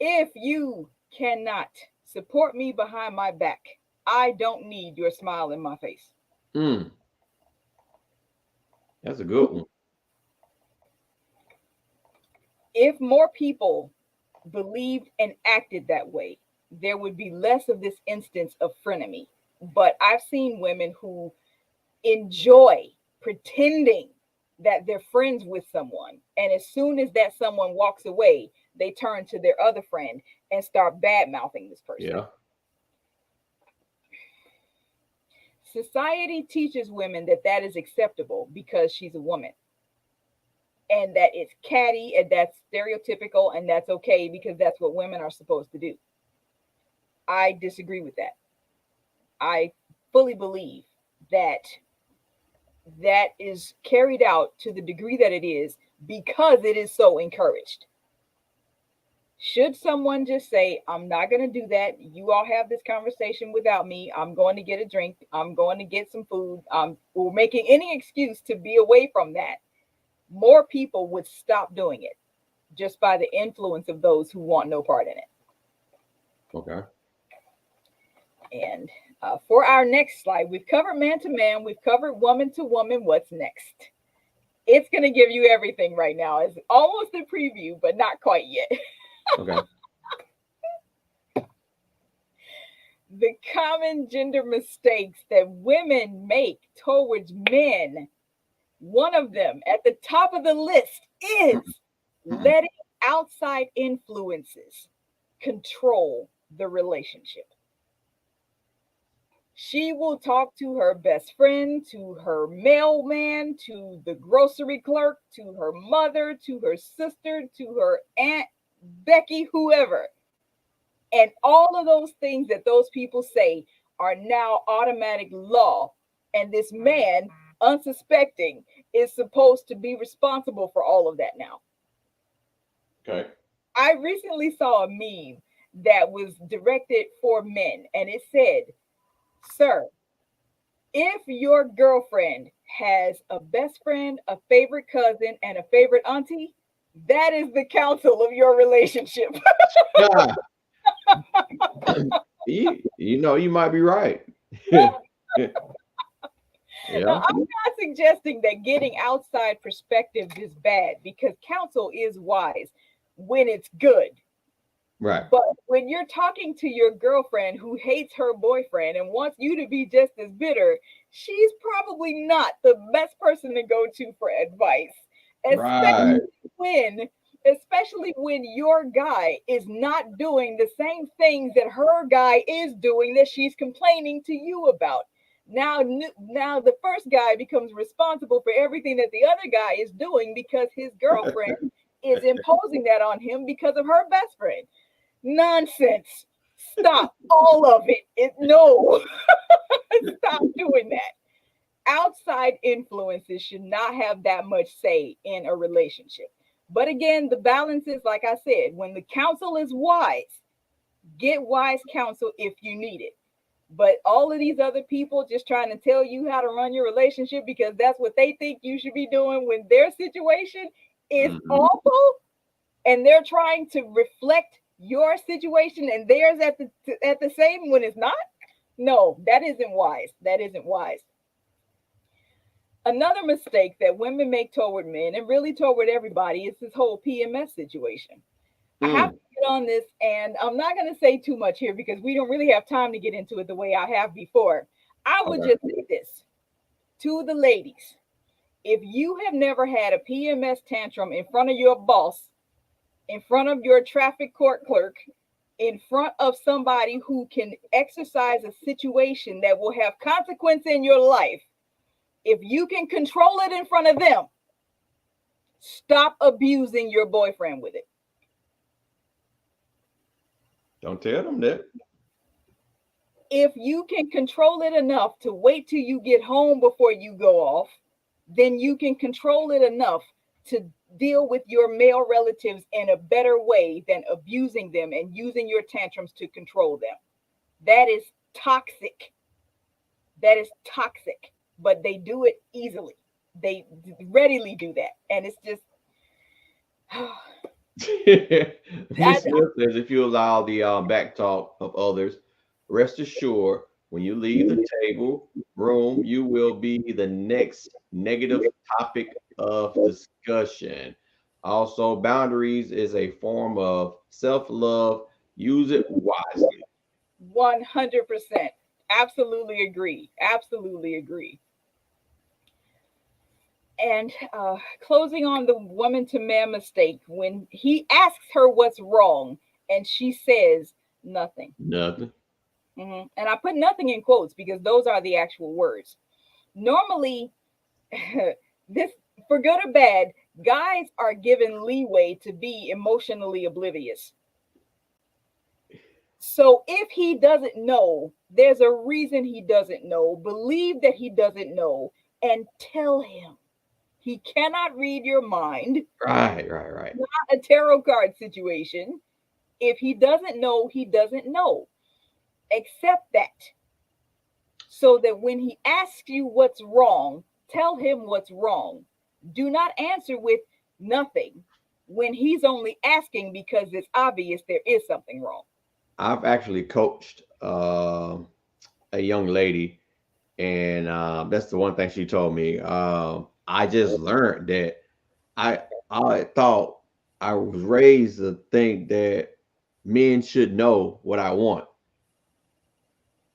If you cannot support me behind my back, I don't need your smile in my face. Mm, that's a good one. If more people believed and acted that way, there would be less of this instance of frenemy. But I've seen women who enjoy pretending that they're friends with someone. And as soon as that someone walks away, they turn to their other friend and start bad mouthing this person. Yeah. Society teaches women that that is acceptable because she's a woman, and that it's catty and that's stereotypical and that's okay because that's what women are supposed to do. I disagree with that. I fully believe that that is carried out to the degree that it is because it is so encouraged. Should someone just say, I'm not going to do that? You all have this conversation without me. I'm going to get a drink. I'm going to get some food. Or making any excuse to be away from that. More people would stop doing it just by the influence of those who want no part in it. Okay. And for our next slide, we've covered man to man, we've covered woman to woman. What's next? It's going to give you everything right now. It's almost a preview, but not quite yet. Okay. The common gender mistakes that women make towards men. One of them at the top of the list is letting outside influences control the relationship. She will talk to her best friend, to her mailman, to the grocery clerk, to her mother, to her sister, to her aunt, Becky, whoever. And all of those things that those people say are now automatic law. And this man, unsuspecting, is supposed to be responsible for all of that now. Okay. I recently saw a meme that was directed for men, and it said, Sir, if your girlfriend has a best friend, a favorite cousin, and a favorite auntie, that is the counsel of your relationship. Yeah, you might be right. Now, Yeah, I'm not suggesting that getting outside perspectives is bad because counsel is wise when it's good. right, But when you're talking to your girlfriend who hates her boyfriend and wants you to be just as bitter, she's probably not the best person to go to for advice, right, especially when especially when your guy is not doing the same things that her guy is doing that she's complaining to you about. Now the first guy becomes responsible for everything that the other guy is doing because his girlfriend is imposing that on him because of her best friend. Nonsense. Stop all of it. No, stop doing that. Outside influences should not have that much say in a relationship. But again, the balance is like I said, when the counsel is wise, get wise counsel if you need it. But all of these other people just trying to tell you how to run your relationship because that's what they think you should be doing when their situation is hmm, awful and they're trying to reflect your situation and theirs at the same when it's not. No, that isn't wise. That isn't wise. Another mistake that women make toward men and really toward everybody is this whole PMS situation. I have mm, to get on this, and I'm not going to say too much here because we don't really have time to get into it the way I have before. I would okay. just say this to the ladies: if you have never had a PMS tantrum in front of your boss, in front of your traffic court clerk, in front of somebody who can exercise a situation that will have consequence in your life, if you can control it in front of them, stop abusing your boyfriend with it. Don't tell them that. If you can control it enough to wait till you get home before you go off, then you can control it enough to deal with your male relatives in a better way than abusing them and using your tantrums to control them. That is toxic. That is toxic, but they do it easily. They readily do that. And it's just, Miss Smith says if you allow the back talk of others, rest assured when you leave the table room, you will be the next negative topic of discussion. Also, boundaries is a form of self love. Use it wisely. 100%. Absolutely agree. Absolutely agree. And closing on the woman to man mistake, when he asks her what's wrong and she says nothing. Nothing. And I put nothing in quotes because those are the actual words. Normally, this, for good or bad, guys are given leeway to be emotionally oblivious. So if he doesn't know, there's a reason he doesn't know. Believe that he doesn't know and tell him. He cannot read your mind. Right, right, right. Not a tarot card situation. If he doesn't know, he doesn't know. Accept that. So that when he asks you what's wrong, tell him what's wrong. Do not answer with nothing when he's only asking because it's obvious there is something wrong. I've actually coached a young lady, and that's the one thing she told me. I just learned that I thought I was raised to think that men should know what I want,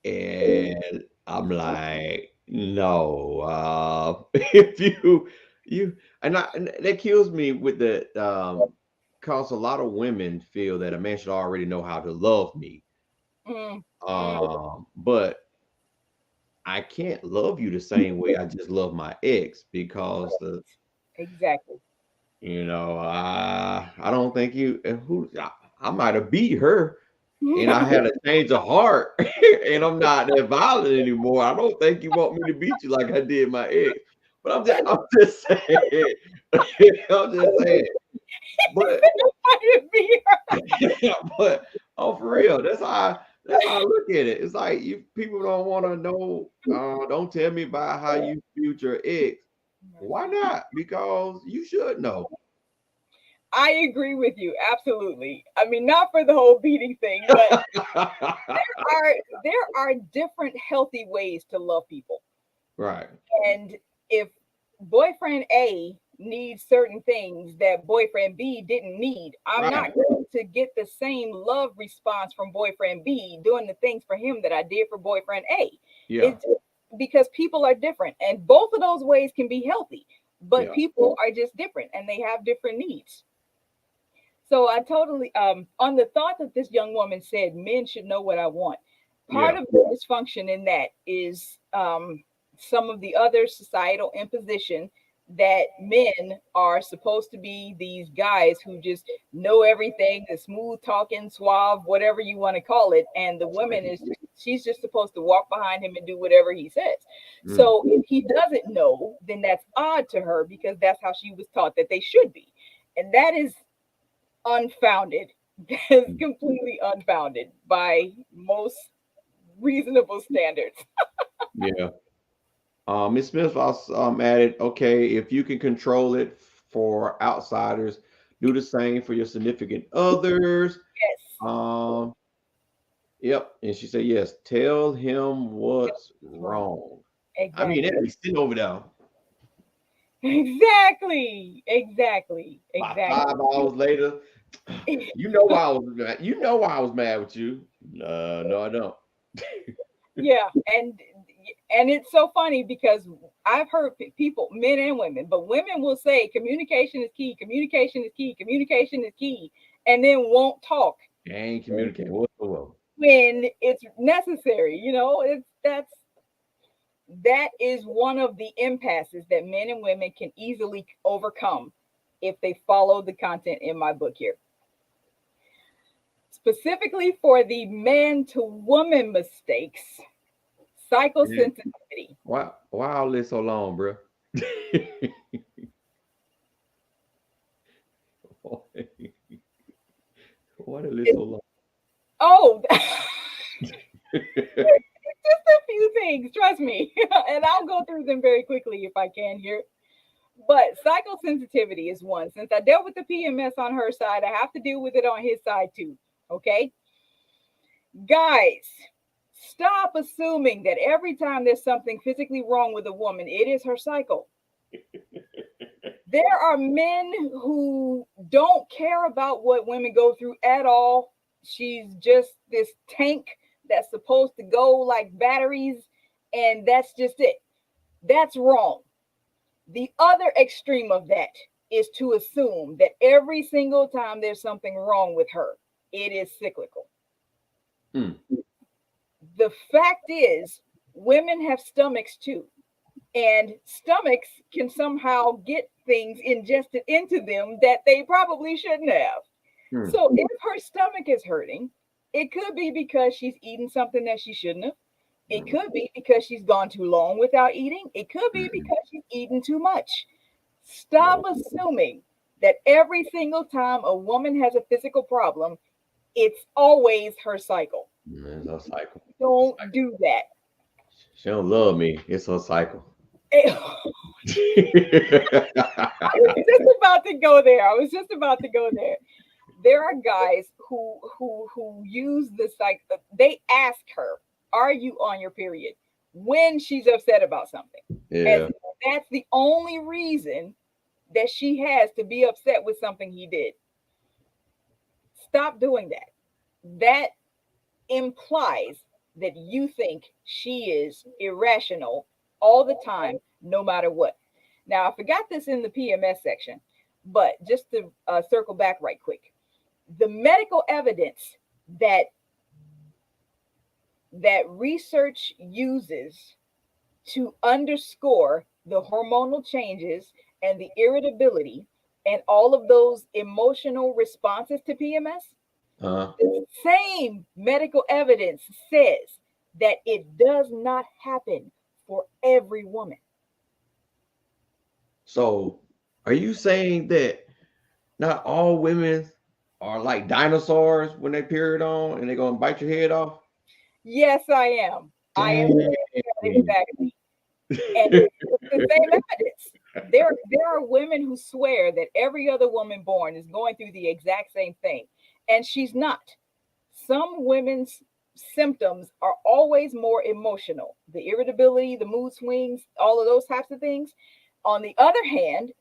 and I'm like, no. If you and that kills me with the cause a lot of women feel that a man should already know how to love me. Mm, mm, But I can't love you the same way I just love my ex because the exactly. I don't think you and who I might have beat her and I had a change of heart and I'm not that violent anymore. I don't think you want me to beat you like I did my ex. But I'm just saying. I'm just saying. But but oh for real, That's how I look at it. It's like you people don't want to know. Don't tell me about how you viewed your ex. Why not? Because you should know. I agree with you absolutely. I mean, not for the whole beating thing, but are there are different healthy ways to love people. Right. And if boyfriend A needs certain things that boyfriend B didn't need, I'm Right. not going to get the same love response from boyfriend B doing the things for him that I did for boyfriend A. Yeah. It's because people are different, and both of those ways can be healthy, but Yeah. people are just different and they have different needs. So I totally on the thought that this young woman said men should know what I want. Part Yeah. of the dysfunction in that is some of the other societal imposition that men are supposed to be these guys who just know everything, the smooth talking, suave, whatever you want to call it, and the woman is she's just supposed to walk behind him and do whatever he says. Mm. So if he doesn't know, then that's odd to her because that's how she was taught that they should be. And that is unfounded. That's Mm. completely unfounded by most reasonable standards. Yeah. Miss Smith also added, okay, if you can control it for outsiders, do the same for your significant others. Yes, Um, yep. And she said, yes, tell him what's it's wrong. wrong. I mean, Exactly. that be sitting over there Exactly. Exactly. about 5 hours later. You know why I was mad. You know why I was mad with you. No, I don't. Yeah, and it's so funny because I've heard people, men and women, but women will say communication is key, communication is key, communication is key, and then won't talk I ain't communicating whatsoever. when it's necessary. You know, it's that is one of the impasses that men and women can easily overcome if they follow the content in my book here. Specifically for the man to woman mistakes, Yeah. psychosensitivity. Why all this so long, bro? Why the list It's, so long? oh, just a few things, trust me. And I'll go through them very quickly if I can here. But psychosensitivity is one. Since I dealt with the PMS on her side, I have to deal with it on his side too. Okay? Guys, stop assuming that every time there's something physically wrong with a woman, it is her cycle. There are men who don't care about what women go through at all. She's just this tank that's supposed to go like batteries, and that's just it. That's wrong. The other extreme of that is to assume that every single time there's something wrong with her, it is cyclical. Mm. The fact is, women have stomachs too, and stomachs can somehow get things ingested into them that they probably shouldn't have. Mm. So if her stomach is hurting, it could be because she's eating something that she shouldn't have. It Mm. could be because she's gone too long without eating. It could be Mm. because she's eaten too much. Stop assuming that every single time a woman has a physical problem, it's always her cycle. It's her cycle. Don't do that. She don't love me. It's her cycle. I was just about to go there. I was just about to go there. There are guys who use the psych. They ask her, "Are you on your period?" when she's upset about something, as Yeah. if that's the only reason that she has to be upset with something he did. Stop doing that. That implies that you think she is irrational all the time, no matter what. Now, I forgot this in the PMS section, but just to circle back right quick, the medical evidence that research uses to underscore the hormonal changes and the irritability and all of those emotional responses to PMS, Uh, the same medical evidence says that it does not happen for every woman. so are you saying that not all women are like dinosaurs when they period on and they're gonna bite your head off? Yes, I am. I am Dang. saying that exactly. And it's the same evidence. There are women who swear that every other woman born is going through the exact same thing, and she's not. Some women's symptoms are always more emotional, the irritability, the mood swings, all of those types of things. On the other hand,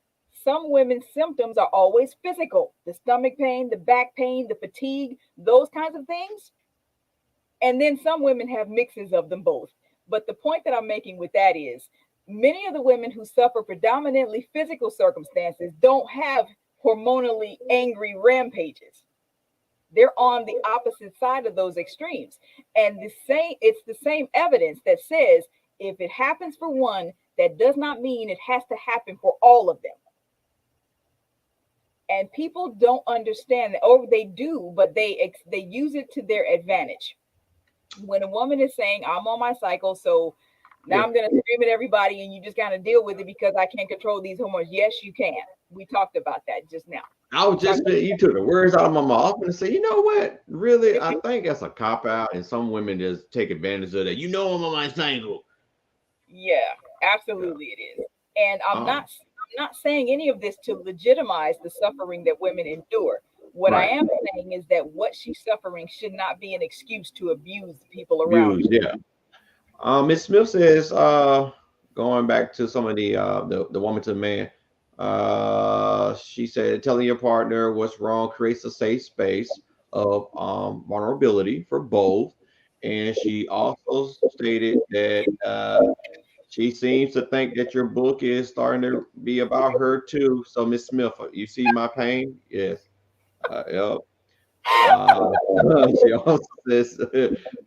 some women's symptoms are always physical, the stomach pain, the back pain, the fatigue, those kinds of things. And then some women have mixes of them both. But the point that I'm making with that is many of the women who suffer predominantly physical circumstances don't have hormonally angry rampages. They're on the opposite side of those extremes. And it's the same evidence that says if it happens for one, that does not mean it has to happen for all of them. And people don't understand that, or they do, but they use it to their advantage. When a woman is saying, I'm on my cycle, so now Yeah. I'm going to scream at everybody and you just got to deal with it because I can't control these hormones. Yes, you can. We talked about that just now. I was We talked just you took the words out of my mouth and say, you know what? Really, I think that's a cop out, and some women just take advantage of that. You know, I'm on my single. Yeah, Yeah. absolutely it is. And Um. I'm not saying any of this to legitimize the suffering that women endure. What I Right. am saying is that what she's suffering should not be an excuse to abuse the people around Views. her. Yeah. Miss Smith says, going back to some of the woman to the man, she said telling your partner what's wrong creates a safe space of vulnerability for both. And she also stated that she seems to think that your book is starting to be about her too. So, Miss Smith, you see my pain? Yes. Yep. Uh, she also says,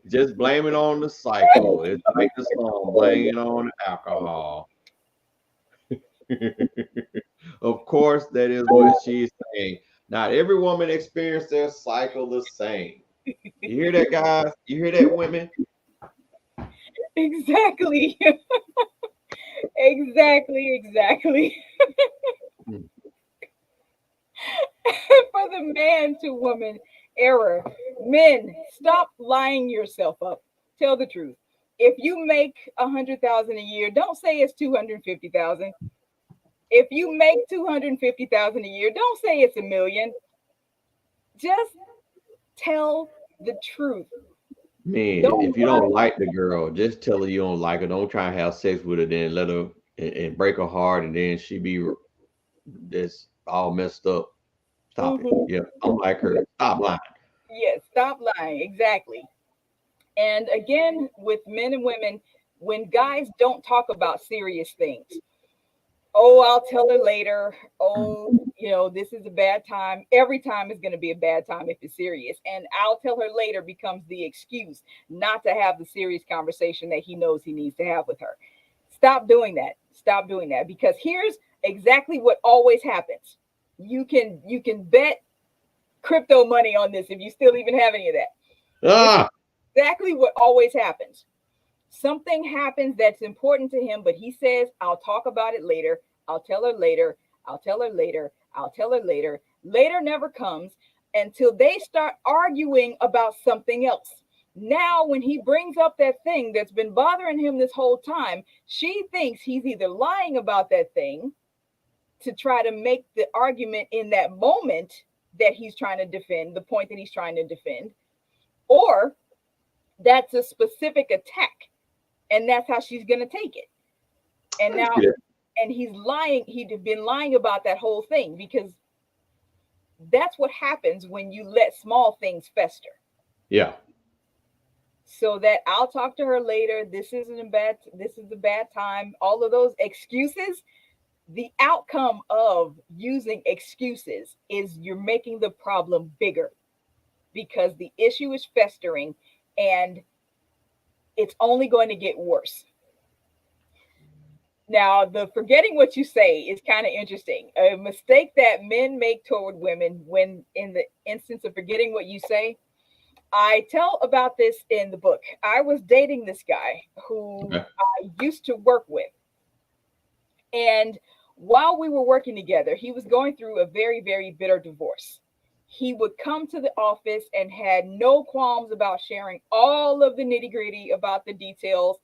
just blame it on the cycle. It's like the song, blame it on the alcohol. Of course, that is what she's saying. Not every woman experiences their cycle the same. You hear that, guys? You hear that, women? Exactly. Exactly. Mm. For the man to woman error. Men, stop lying yourself up. Tell the truth. If you make 100,000 a year, don't say it's 250,000. If you make 250,000 a year, don't say it's a million. Just tell the truth. Man, Don't if you don't lie. like the girl, just tell her you don't like her. Don't try and have sex with her, then let her and break her heart, and then she be just all messed up. Stop it. Mhm. Yeah, I'm like her. Stop lying. Yes, stop lying. Exactly. And again, with men and women, when guys don't talk about serious things, oh, I'll tell her later. Oh, this is a bad time. Every time is going to be a bad time if it's serious. And I'll tell her later becomes the excuse not to have the serious conversation that he knows he needs to have with her. Stop doing that. Stop doing that because here's exactly what always happens. You can bet crypto money on this if you still even have any of that. This is Ah, exactly what always happens. Something happens that's important to him, but he says, I'll talk about it later. I'll tell her later. I'll tell her later. I'll tell her later. Later never comes until they start arguing about something else. Now, when he brings up that thing that's been bothering him this whole time, she thinks he's either lying about that thing to try to make the argument in that moment that he's trying to defend, the point that he's trying to defend, or that's a specific attack and that's how she's going to take it. And I now, see that. and he's lying. He'd been lying about that whole thing because that's what happens when you let small things fester. Yeah, So that I'll talk to her later. This isn't a bad. This is a bad time. All of those excuses. The outcome of using excuses is you're making the problem bigger because the issue is festering and it's only going to get worse. Now, the forgetting what you say is kind of interesting. A mistake that men make toward women when in the instance of forgetting what you say, I tell about this in the book. I was dating this guy who okay. I used to work with. And while we were working together, he was going through a very, very bitter divorce. He would come to the office and had no qualms about sharing all of the nitty gritty about the details.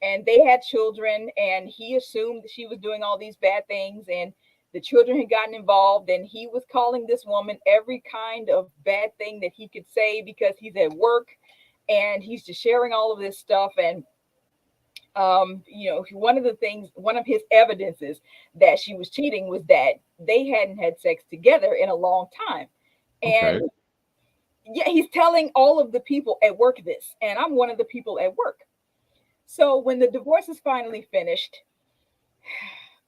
And they had children, and he assumed that she was doing all these bad things, and the children had gotten involved. And he was calling this woman every kind of bad thing that he could say because he's at work and he's just sharing all of this stuff. And one of the things, one of his evidences that she was cheating was that they hadn't had sex together in a long time. Okay. And yeah, he's telling all of the people at work this, and I'm one of the people at work. So when the divorce is finally finished,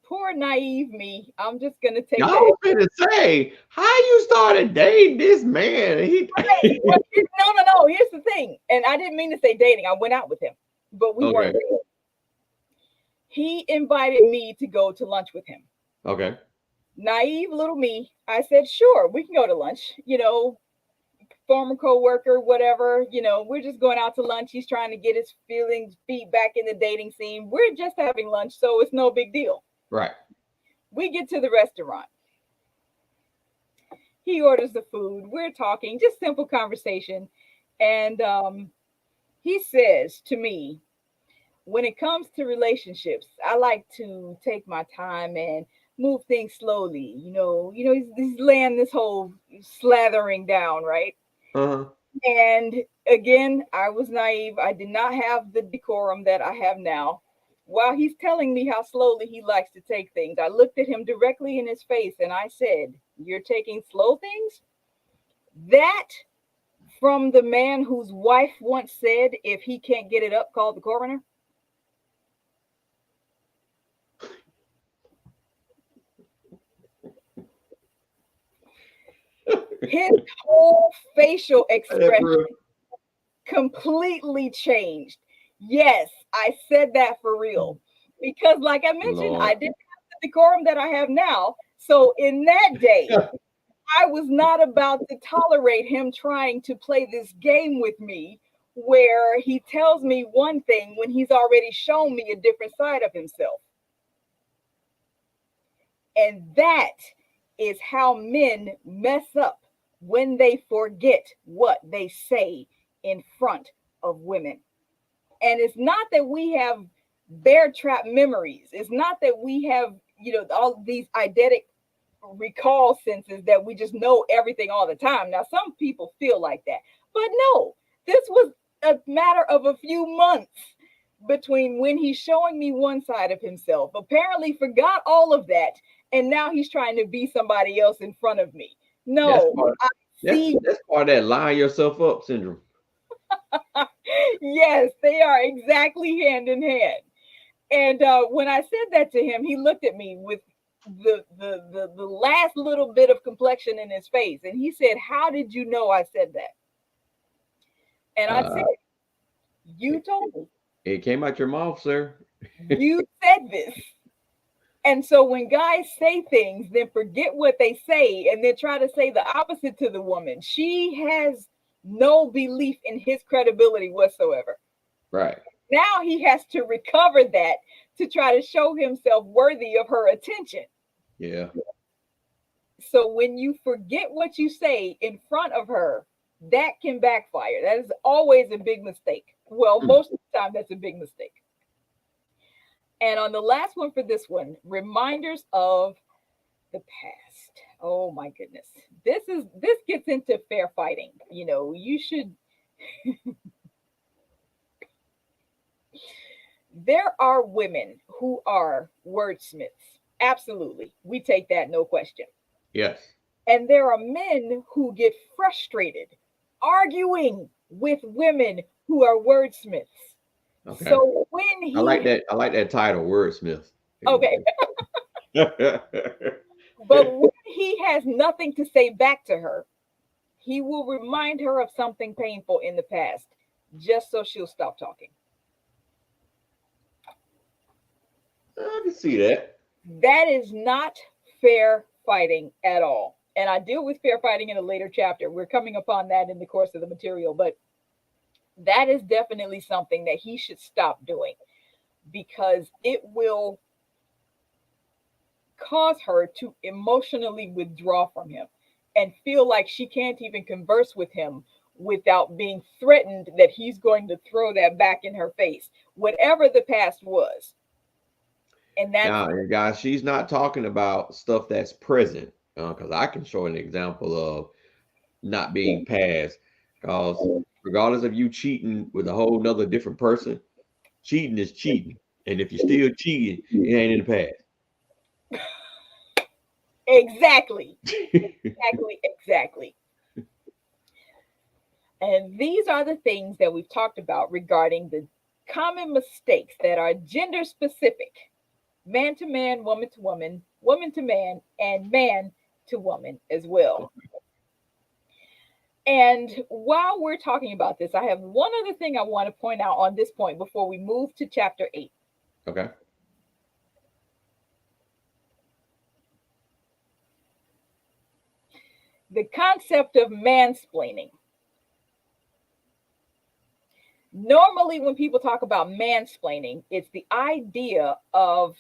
poor naive me, I'm just gonna take Y'all that. was finna say how you started dating this man. And he Well, no, no, no. Here's the thing, and I didn't mean to say dating. I went out with him, but we weren't okay. dating. He invited me to go to lunch with him. Okay. Naive little me, I said, sure, we can go to lunch. Former co-worker, whatever, we're just going out to lunch. He's trying to get his feet back in the dating scene. We're just having lunch, so it's no big deal. Right. We get to the restaurant. He orders the food. We're talking, just simple conversation. And he says to me, when it comes to relationships, I like to take my time and move things slowly. He's laying this whole slathering down, right? Uh-huh. And again, I was naive. I did not have the decorum that I have now. While he's telling me how slowly he likes to take things, I looked at him directly in his face and I said, you're taking slow things? That from the man whose wife once said, if he can't get it up, call the coroner. His whole facial expression completely changed. Yes, I said that for real. Because, like I mentioned, I Lord. didn't have the decorum that I have now. So, in that day, I was not about to tolerate him trying to play this game with me where he tells me one thing when he's already shown me a different side of himself. And that is how men mess up when they forget what they say in front of women. And it's not that we have bear trap memories. It's not that we have, all these eidetic recall senses that we just know everything all the time. Now, some people feel like that, but no, this was a matter of a few months between when he's showing me one side of himself, apparently forgot all of that, and now he's trying to be somebody else in front of me. That's No, part I see. that's part of that line yourself up syndrome. Yes, they are exactly hand in hand. And when I said that to him, he looked at me with the last little bit of complexion in his face, and he said, "How did you know I said that?" And I said, Uh "You told me. it came out your mouth, sir. You said this." And so when guys say things, then forget what they say, and then try to say the opposite to the woman, she has no belief in his credibility whatsoever. Right. Now he has to recover that to try to show himself worthy of her attention. Yeah. So when you forget what you say in front of her, that can backfire. That is always a big mistake. Well, Mm. most of the time, that's a big mistake. And on the last one for this one, reminders of the past. Oh my goodness. This gets into fair fighting. You should. There are women who are wordsmiths. Absolutely. We take that, no question. Yes. And there are men who get frustrated arguing with women who are wordsmiths. Okay. So when I like he, that. I like that title, wordsmith. okay, but when he has nothing to say back to her, he will remind her of something painful in the past just so she'll stop talking. I can see that. That is not fair fighting at all. And I deal with fair fighting in a later chapter. We're coming upon that in the course of the material, but that is definitely something that he should stop doing because it will cause her to emotionally withdraw from him. and feel like she can't even converse with him without being threatened that he's going to throw that back in her face, whatever the past was. And that's Now, and guys, she's not talking about stuff that's present, because I can show an example of not being past. Because regardless of you cheating with a whole nother different person, cheating is cheating, and if you're still cheating, it ain't in the exactly, past. exactly. And these are the things that we've talked about regarding the common mistakes that are gender specific, man to man, woman to man, and man to woman as well. And while we're talking about this, I have one other thing I want to point out on this point before we move to chapter 8. Okay. The concept of mansplaining. Normally, when people talk about mansplaining, it's the idea of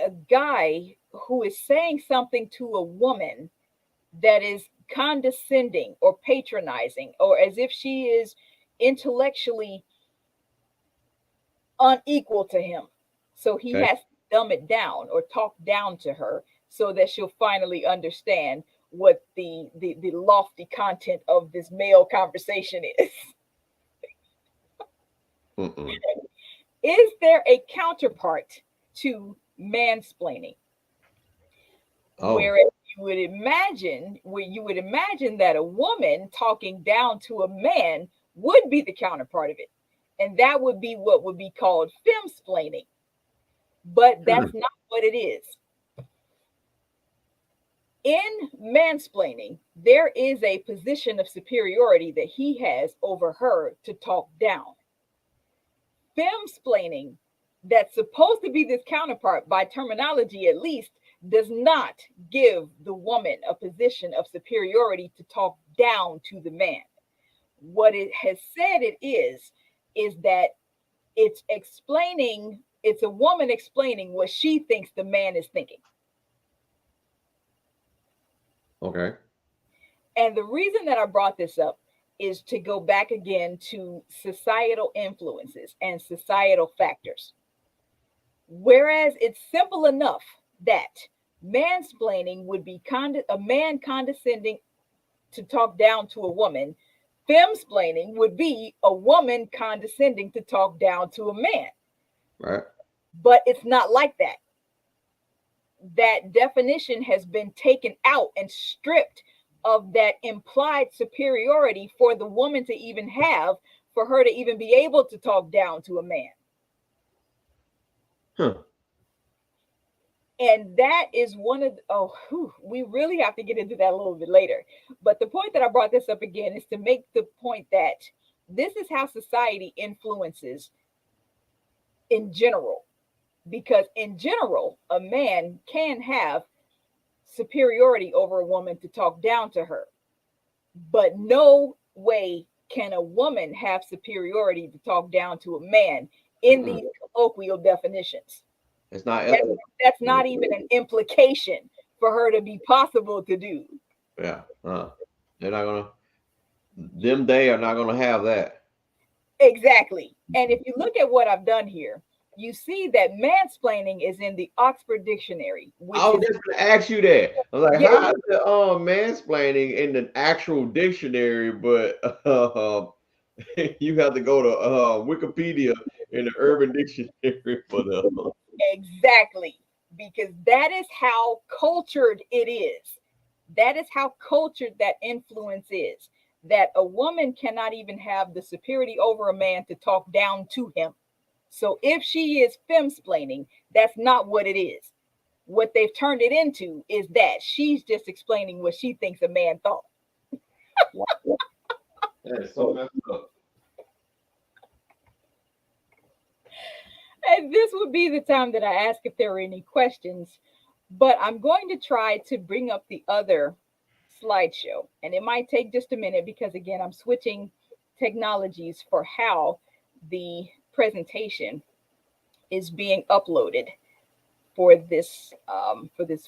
a guy who is saying something to a woman that is condescending or patronizing, or as if she is intellectually unequal to him. So he Okay. has to dumb it down or talk down to her so that she'll finally understand what the lofty content of this male conversation is. Mm-mm. Is there a counterpart to mansplaining? Oh, Whereas you would imagine that a woman talking down to a man would be the counterpart of it. And that would be what would be called femsplaining. But hmm. that's not what it is. In mansplaining, there is a position of superiority that he has over her to talk down. Femsplaining, that's supposed to be this counterpart by terminology at least, does not give the woman a position of superiority to talk down to the man. What it has said it is that it's a woman explaining what she thinks the man is thinking. Okay. And the reason that I brought this up is to go back again to societal influences and societal factors. Whereas it's simple enough that mansplaining would be a man condescending to talk down to a woman, femsplaining would be a woman condescending to talk down to a man. Right. But it's not like that. That definition has been taken out and stripped of that implied superiority for the woman to even have, for her to even be able to talk down to a man. Huh. And that is one of we really have to get into that a little bit later. But the point that I brought this up again is to make the point that this is how society influences in general. Because in general, a man can have superiority over a woman to talk down to her, but no way can a woman have superiority to talk down to a man in Mm-mm. these colloquial definitions. It's not That, ethical. that's not even an implication for her to be possible to do. Yeah. They're not gonna. Them they are not gonna have that. Exactly. And if you look at what I've done here, you see that mansplaining is in the Oxford Dictionary, I which was is, just gonna ask you that. I was like, yeah, how is the mansplaining in the actual dictionary, but you have to go to Wikipedia in the Urban Dictionary for the. exactly. Because that is how cultured it is. That is how cultured that influence is. That a woman cannot even have the superiority over a man to talk down to him. So if she is femsplaining, that's not what it is. What they've turned it into is that she's just explaining what she thinks a man thought. That is so messed up. And this would be the time that I ask if there are any questions, but I'm going to try to bring up the other slideshow. And it might take just a minute because, again, I'm switching technologies for how the presentation is being uploaded for this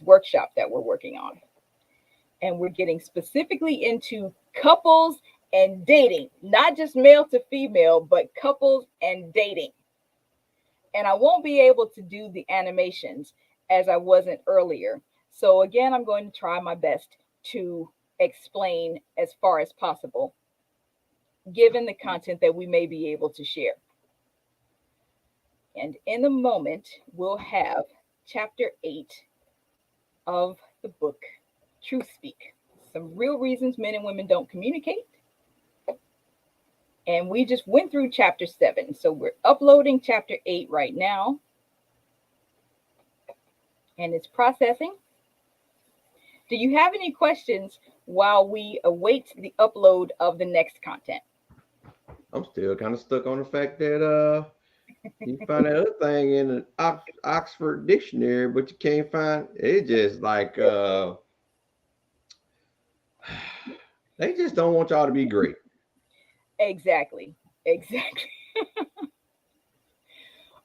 workshop that we're working on. And we're getting specifically into couples and dating, not just male to female, but couples and dating. And I won't be able to do the animations as I wasn't earlier. So, again, I'm going to try my best to explain as far as possible, given the content that we may be able to share. And in a moment, we'll have chapter 8 of the book, Truth Speak, Some Real Reasons Men and Women Don't Communicate. And we just went through chapter 7. So we're uploading chapter 8 right now. And it's processing. Do you have any questions while we await the upload of the next content? I'm still kind of stuck on the fact that you find that other thing in an Oxford dictionary, but you can't find it. Just like they just don't want y'all to be great. Exactly. Exactly.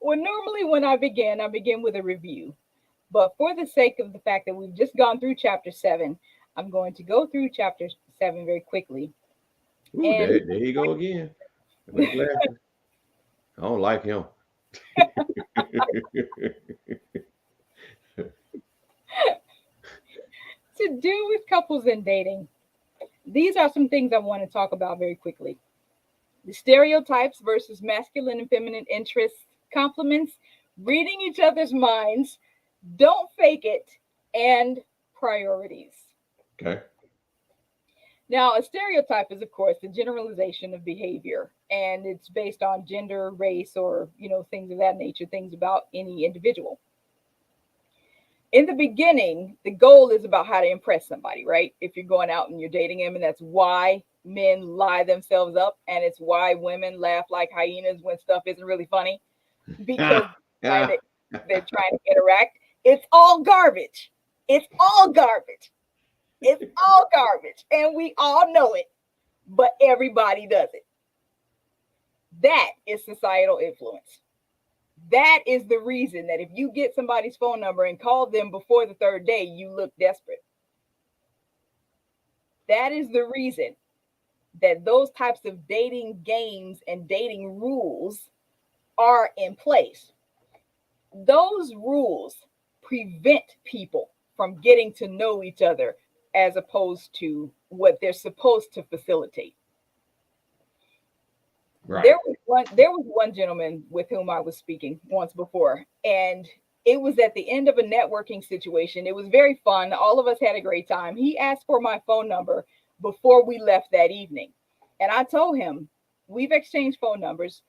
Well, normally when I begin with a review. But for the sake of the fact that we've just gone through chapter 7, I'm going to go through chapter 7 very quickly. Ooh, And there you go again with the glasses. I don't like him. to do with couples and dating, these are some things I want to talk about very quickly. The stereotypes versus masculine and feminine interests, compliments, reading each other's minds, don't fake it, and priorities. Okay. Now, a stereotype is, of course, the generalization of behavior, and it's based on gender, race, or things of that nature, things about any individual. In the beginning, the goal is about how to impress somebody, right? If you're going out and you're dating them, and that's why men lie themselves up, and it's why women laugh like hyenas when stuff isn't really funny, because they're trying to interact. It's all garbage. It's all garbage. It's all garbage. And we all know it, but everybody does it. That is societal influence. That is the reason that if you get somebody's phone number and call them before the third day, you look desperate. That is the reason that those types of dating games and dating rules are in place. Those rules prevent people from getting to know each other as opposed to what they're supposed to facilitate. Right. There was one gentleman with whom I was speaking once before, and it was at the end of a networking situation. It was very fun. All of us had a great time. He asked for my phone number before we left that evening. And I told him, we've exchanged phone numbers.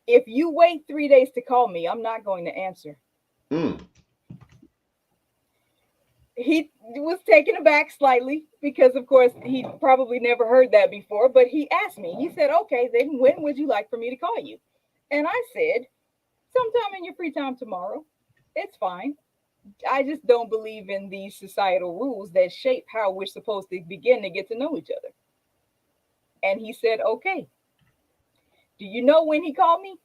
If you wait 3 days to call me, I'm not going to answer. He was taken aback slightly because, of course, he probably never heard that before. But he asked me, he said, okay, then when would you like for me to call you? And I said, sometime in your free time tomorrow. It's fine. I just don't believe in these societal rules that shape how we're supposed to begin to get to know each other. And he said, okay. Do you know when he called me?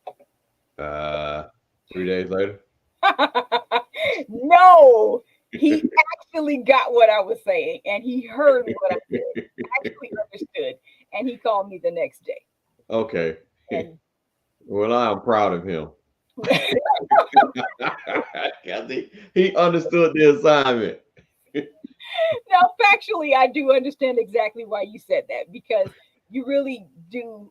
3 days later. No, he actually got what I was saying, and he heard what I said. Actually understood, and he called me the next day. Okay. And well, I'm proud of him. he understood the assignment. Now, factually, I do understand exactly why you said that, because you really do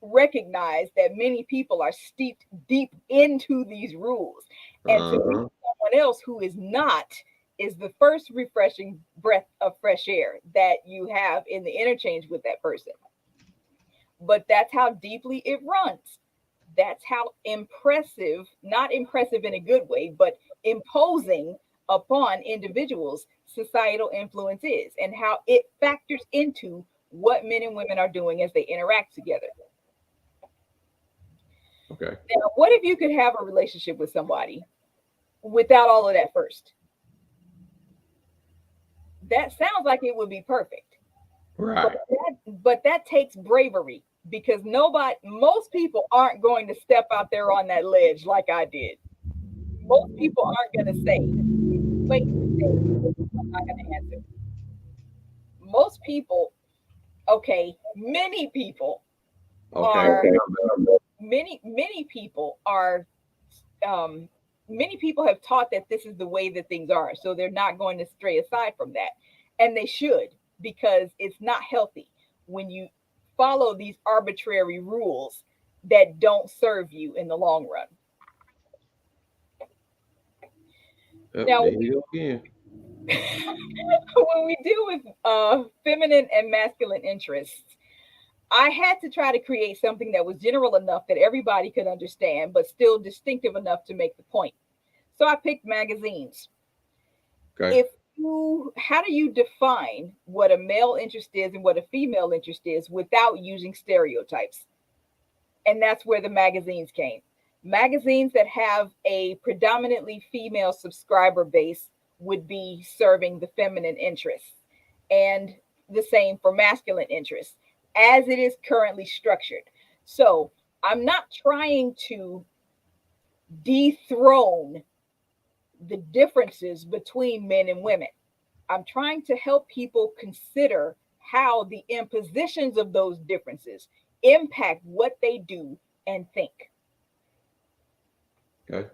recognize that many people are steeped deep into these rules. And to meet someone else who is not is the first refreshing breath of fresh air that you have in the interchange with that person. But that's how deeply it runs. That's how impressive, not impressive in a good way, but imposing upon individuals societal influence is, and how it factors into what men and women are doing as they interact together. Okay. Now, what if you could have a relationship with somebody without all of that first? That sounds like it would be perfect. Right. But that takes bravery, because most people aren't going to step out there on that ledge like I did. Most people aren't going to say, wait, I'm not going to answer. most people, okay, many people Okay. are many people are um, many people have taught that this is the way that things are, so they're not going to stray aside from that, and they should, because it's not healthy when you follow these arbitrary rules that don't serve you in the long run. Yep, Now, there you go again. when we deal with feminine and masculine interests, I had to try to create something that was general enough that everybody could understand, but still distinctive enough to make the point. So I picked magazines. Okay. If you, how do you define what a male interest is and what a female interest is without using stereotypes? And that's where the magazines came. Magazines that have a predominantly female subscriber base would be serving the feminine interests, and the same for masculine interests as it is currently structured. So I'm not trying to dethrone the differences between men and women. I'm trying to help people consider how the impositions of those differences impact what they do and think. Okay.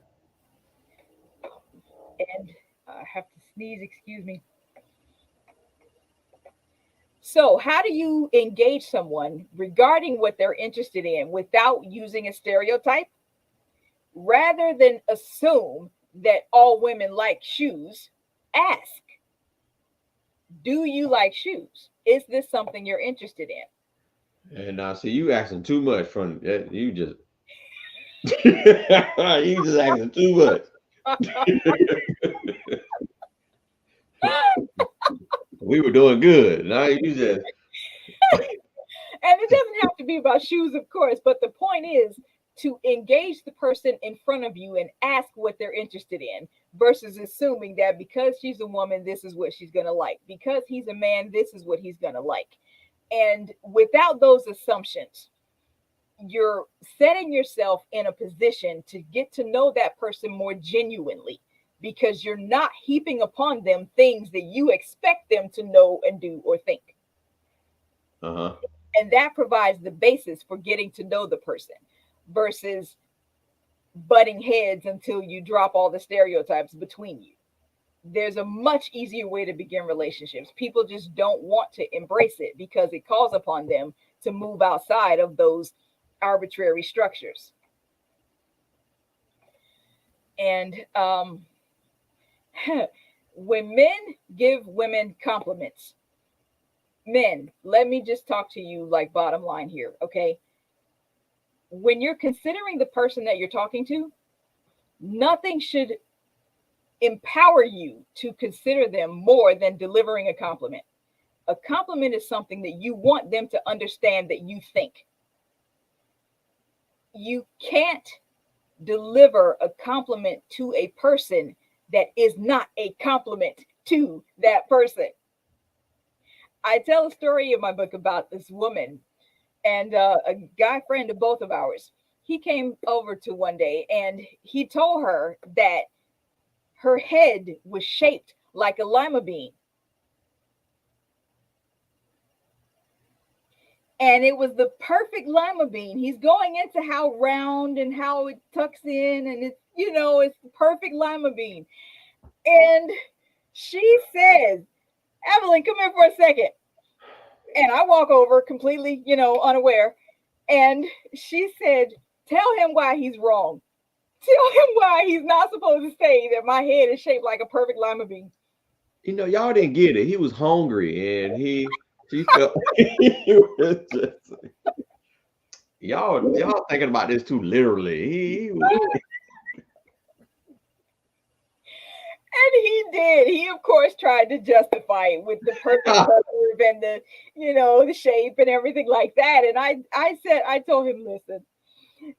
And I have to sneeze, excuse me. So, how do you engage someone regarding what they're interested in without using a stereotype? Rather than assume that all women like shoes, ask, do you like shoes? Is this something you're interested in? And now, see, you asking too much from you just you just asking too much. We were doing good. Now you just And it doesn't have to be about shoes, of course, but the point is to engage the person in front of you and ask what they're interested in versus assuming that because she's a woman, this is what she's going to like. Because he's a man, this is what he's going to like. And without those assumptions, you're setting yourself in a position to get to know that person more genuinely because you're not heaping upon them things that you expect them to know and do or think. uh-huh. And that provides the basis for getting to know the person versus butting heads until you drop all the stereotypes between you. There's a much easier way to begin relationships. People just don't want to embrace it because it calls upon them to move outside of those arbitrary structures. And when men give women compliments, men, let me just talk to you like bottom line here, okay? When you're considering the person that you're talking to, nothing should empower you to consider them more than delivering a compliment. A compliment is something that you want them to understand that you think. You can't deliver a compliment to a person that is not a compliment to that person. I tell a story in my book about this woman and a guy friend of both of ours. He came over to one day and he told her that her head was shaped like a lima bean. And it was the perfect lima bean. He's going into how round and how it tucks in, and it's, you know, it's the perfect lima bean. And she says, Evelyn, come here for a second. And I walk over completely, you know, unaware. And she said, tell him why he's wrong. Tell him why he's not supposed to say that my head is shaped like a perfect lima bean. Y'all didn't get it. He was hungry and she felt he was just y'all thinking about this too literally. He was And he did. He, of course, tried to justify it with the perfect curve and the, you know, the shape and everything like that. And I told him, listen,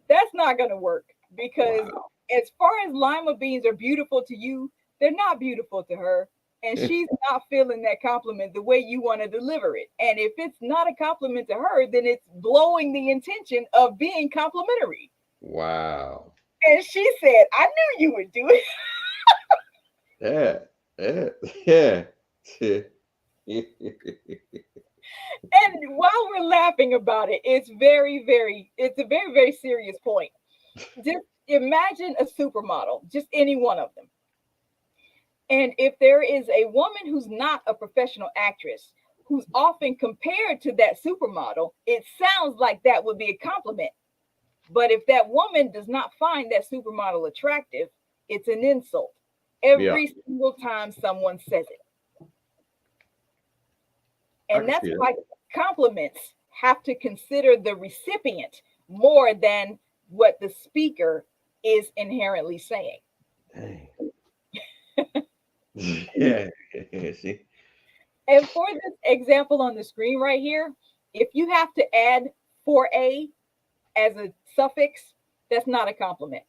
that's not going to work because wow. as far as lima beans are beautiful to you, they're not beautiful to her. And she's not feeling that compliment the way you want to deliver it. And if it's not a compliment to her, then it's blowing the intention of being complimentary. Wow. And she said, I knew you would do it. Yeah. Yeah. Yeah. Yeah. And while we're laughing about it, it's a very, very serious point. Just imagine a supermodel, just any one of them. And if there is a woman who's not a professional actress, who's often compared to that supermodel, it sounds like that would be a compliment. But if that woman does not find that supermodel attractive, it's an insult Yeah, every single time someone says it. I And can that's see that. why compliments have to consider the recipient more than what the speaker is inherently saying. Dang. Yeah, see. And for this example on the screen right here, if you have to add for a as a suffix, that's not a compliment.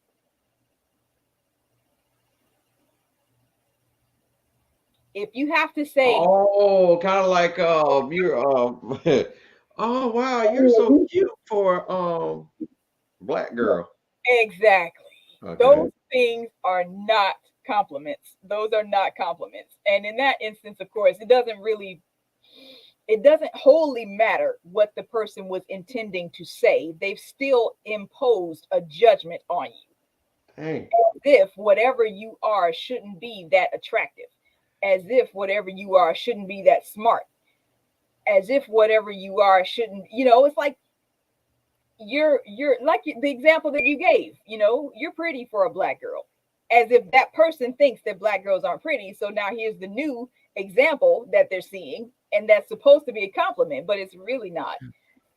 If you have to say, Oh, kind of like you're oh wow, you're so cute for black girl. exactly, Okay. those things are not compliments. Those are not compliments. And in that instance, of course, it doesn't wholly matter what the person was intending to say. They've still imposed a judgment on you. Dang. As if whatever you are shouldn't be that attractive. As if whatever you are shouldn't be that smart. As if whatever you are shouldn't, it's like you're like the example that you gave, you're pretty for a black girl. As if that person thinks that black girls aren't pretty. So now here's the new example that they're seeing, and that's supposed to be a compliment, but it's really not.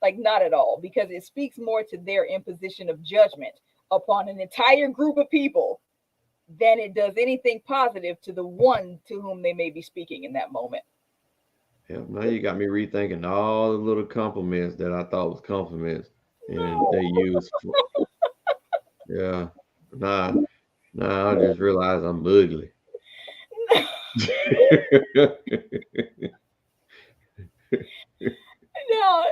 Like, not at all, because it speaks more to their imposition of judgment upon an entire group of people than it does anything positive to the one to whom they may be speaking in that moment. Yeah, now you got me rethinking all the little compliments that I thought was compliments and they use for, yeah. Nah, nah, I just realized I'm ugly. Now,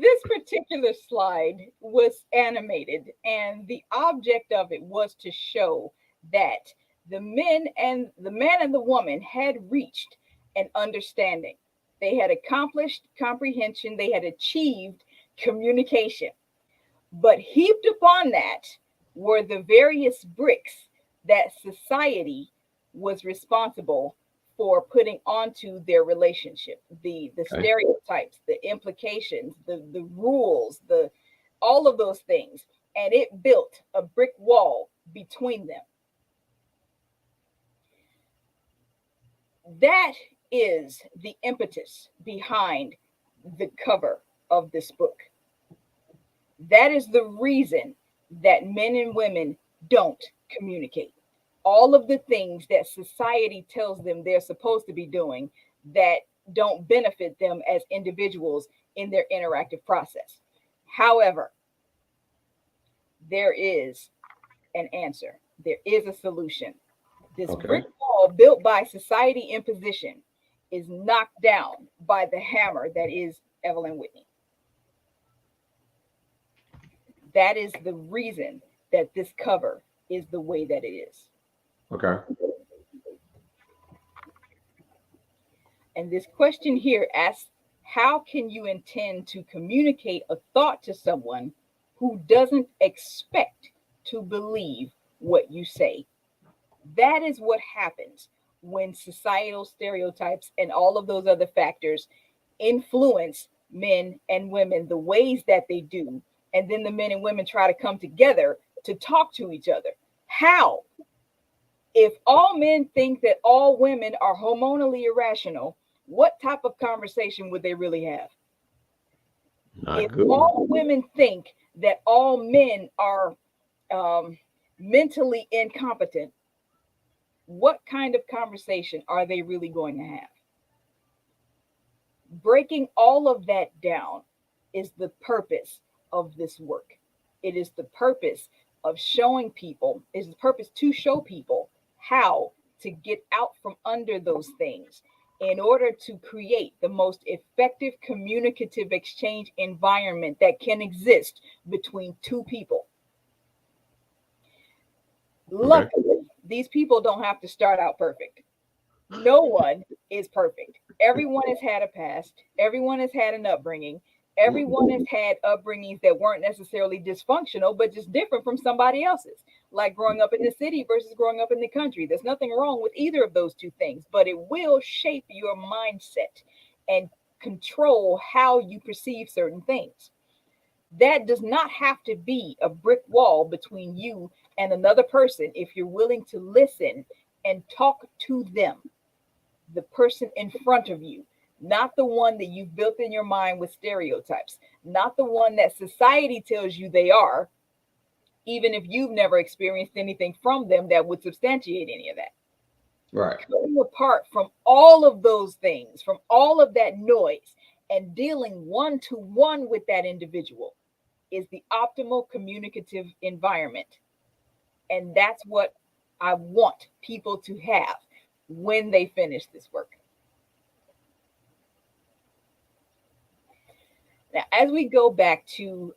this particular slide was animated, and the object of it was to show that the man and the woman had reached an understanding. They had accomplished comprehension, they had achieved communication. But heaped upon that were the various bricks that society was responsible for putting onto their relationship. The Okay. stereotypes, the implications, the rules, the all of those things. And it built a brick wall between them. That is the impetus behind the cover of this book. That is the reason that men and women don't communicate. All of the things that society tells them they're supposed to be doing that don't benefit them as individuals in their interactive process. However, there is an answer, there is a solution. This Okay. brick wall built by society imposition is knocked down by the hammer that is Evelyn Whitney. That is the reason that this cover is the way that it is. Okay. And this question here asks, how can you intend to communicate a thought to someone who doesn't expect to believe what you say? That is what happens when societal stereotypes and all of those other factors influence men and women the ways that they do. And then the men and women try to come together to talk to each other. How? If all men think that all women are hormonally irrational, what type of conversation would they really have? Not If good one. all women think that all men are um, mentally incompetent, what kind of conversation are they really going to have? Breaking all of that down is the purpose of this work. It is the purpose of showing people, is the purpose to show people how to get out from under those things in order to create the most effective communicative exchange environment that can exist between two people. Okay. Luckily, these people don't have to start out perfect. No one is perfect. Everyone has had a past. Everyone has had an upbringing. Everyone has had upbringings that weren't necessarily dysfunctional, but just different from somebody else's. Like growing up in the city versus growing up in the country. There's nothing wrong with either of those two things, but it will shape your mindset and control how you perceive certain things. That does not have to be a brick wall between you and another person if you're willing to listen and talk to them, the person in front of you, not the one that you've built in your mind with stereotypes, not the one that society tells you they are, even if you've never experienced anything from them that would substantiate any of that. Right. Coming apart from all of those things, from all of that noise, and dealing one to one with that individual is the optimal communicative environment. And that's what I want people to have when they finish this work. Now, as we go back to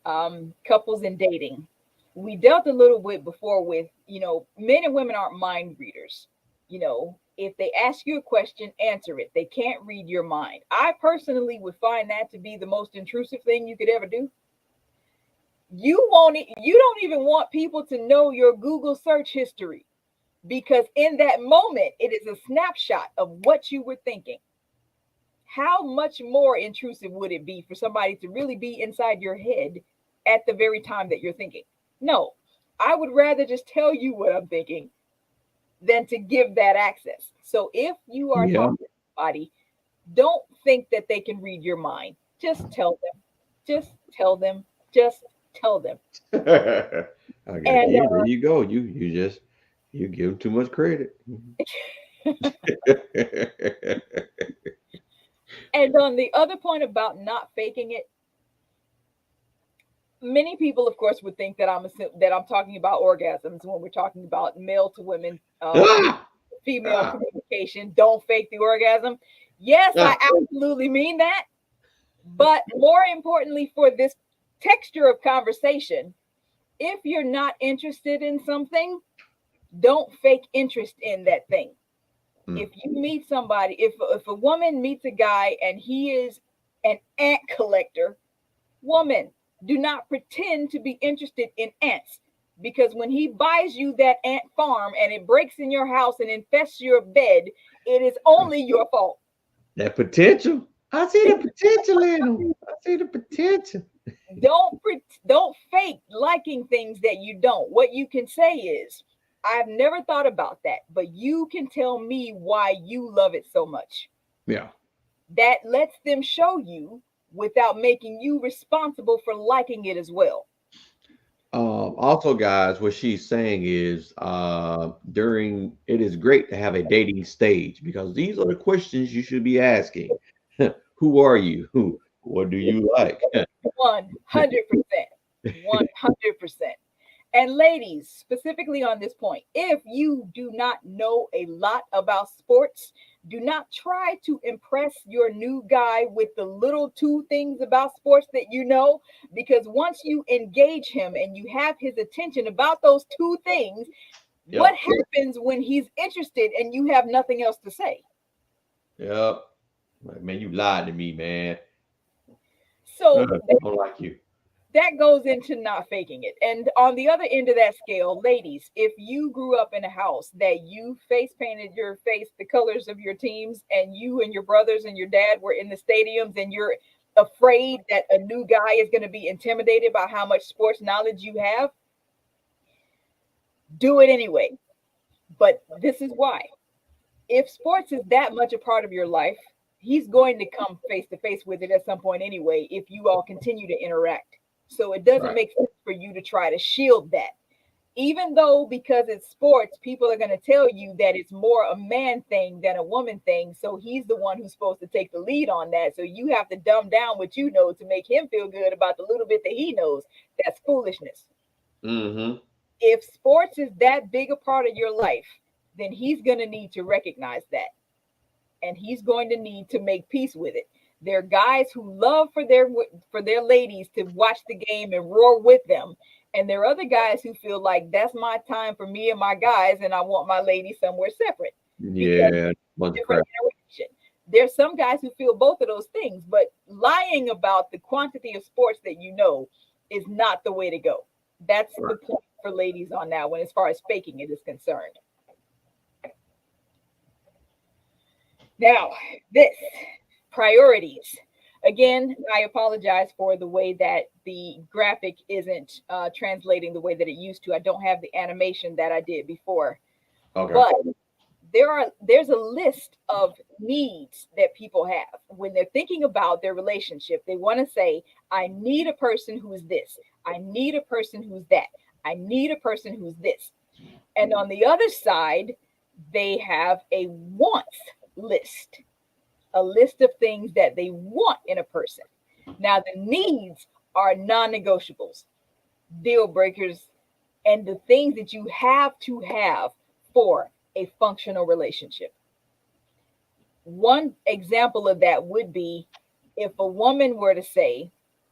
couples and dating, we dealt a little bit before with, men and women aren't mind readers. If they ask you a question, answer it. They can't read your mind. I personally would find that to be the most intrusive thing you could ever do. You don't even want people to know your Google search history, because in that moment, it is a snapshot of what you were thinking. How much more intrusive would it be for somebody to really be inside your head at the very time that you're thinking? No, I would rather just tell you what I'm thinking than to give that access. So if you are Yeah. talking to somebody, don't think that they can read your mind. Just tell them. Just tell them. Just tell them. Okay, And there you go. You give too much credit. and on the other point about not faking it, many people, of course, would think that I'm talking about orgasms when we're talking about male to women, Ah! female Ah! communication. Don't fake the orgasm. Yes, I Ah! absolutely mean that. But more importantly, for this texture of conversation, if you're not interested in something, don't fake interest in that thing. Mm. If you meet somebody, if a woman meets a guy and he is an ant collector, woman, do not pretend to be interested in ants, because when he buys you that ant farm and it breaks in your house and infests your bed, it is only your fault. That potential. I see the potential in them. I see the potential. Don't fake liking things that you don't. What you can say is, I've never thought about that, but you can tell me why you love it so much. Yeah. That lets them show you without making you responsible for liking it as well. Also, guys, what she's saying is during it is great to have a dating stage because these are the questions you should be asking. Who are you? Who? What do you like? 100%. 100%. And ladies, specifically on this point, if you do not know a lot about sports, do not try to impress your new guy with the little two things about sports that you know, because once you engage him and you have his attention about those two things, what Yep. happens when he's interested and you have nothing else to say? Yep. Like, man, you lied to me, man. So I don't like you. that goes into not faking it. And on the other end of that scale, ladies, if you grew up in a house that you face painted your face the colors of your teams, and you and your brothers and your dad were in the stadiums, and you're afraid that a new guy is going to be intimidated by how much sports knowledge you have, do it anyway. But this is why. If sports is that much a part of your life, he's going to come face to face with it at some point anyway if you all continue to interact. So it doesn't Right. make sense for you to try to shield that. Even though, because it's sports, people are going to tell you that it's more a man thing than a woman thing. So he's the one who's supposed to take the lead on that. So you have to dumb down what you know to make him feel good about the little bit that he knows. That's foolishness. Mm-hmm. If sports is that big a part of your life, then he's going to need to recognize that, and he's going to need to make peace with it. There are guys who love for their ladies to watch the game and roar with them, and there are other guys who feel like that's my time for me and my guys, and I want my lady somewhere separate, because Yeah. Bunch of different crap. interaction. There's some guys who feel both of those things, but lying about the quantity of sports that you know is not the way to go. That's the Right. point for ladies on that one, as far as faking it is concerned. Now, this priorities. Again, I apologize for the way that the graphic isn't translating the way that it used to. I don't have the animation that I did before, Okay. but there's a list of needs that people have when they're thinking about their relationship. They want to say, I need a person who is this, I need a person who's that, I need a person who's this. And on the other side, they have a wants list, a list of things that they want in a person. Now the needs are non-negotiables, deal breakers, and the things that you have to have for a functional relationship. One example of that would be if a woman were to say,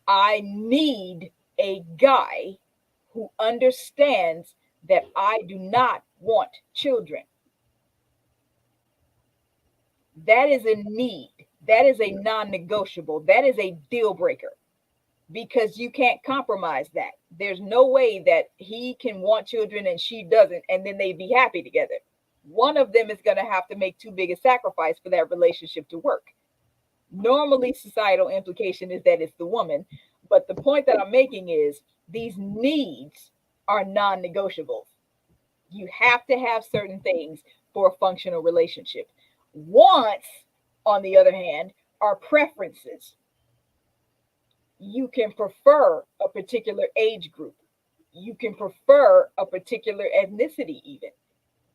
I need a guy who understands that I do not want children. That is a need. That is a non negotiable. That is a deal breaker because you can't compromise that. There's no way that he can want children and she doesn't, and then they be happy together. One of them is going to have to make too big a sacrifice for that relationship to work. Normally, societal implication is that it's the woman, but the point that I'm making is these needs are non negotiables. You have to have certain things for a functional relationship. Wants, on the other hand, are preferences. You can prefer a particular age group. You can prefer a particular ethnicity, even.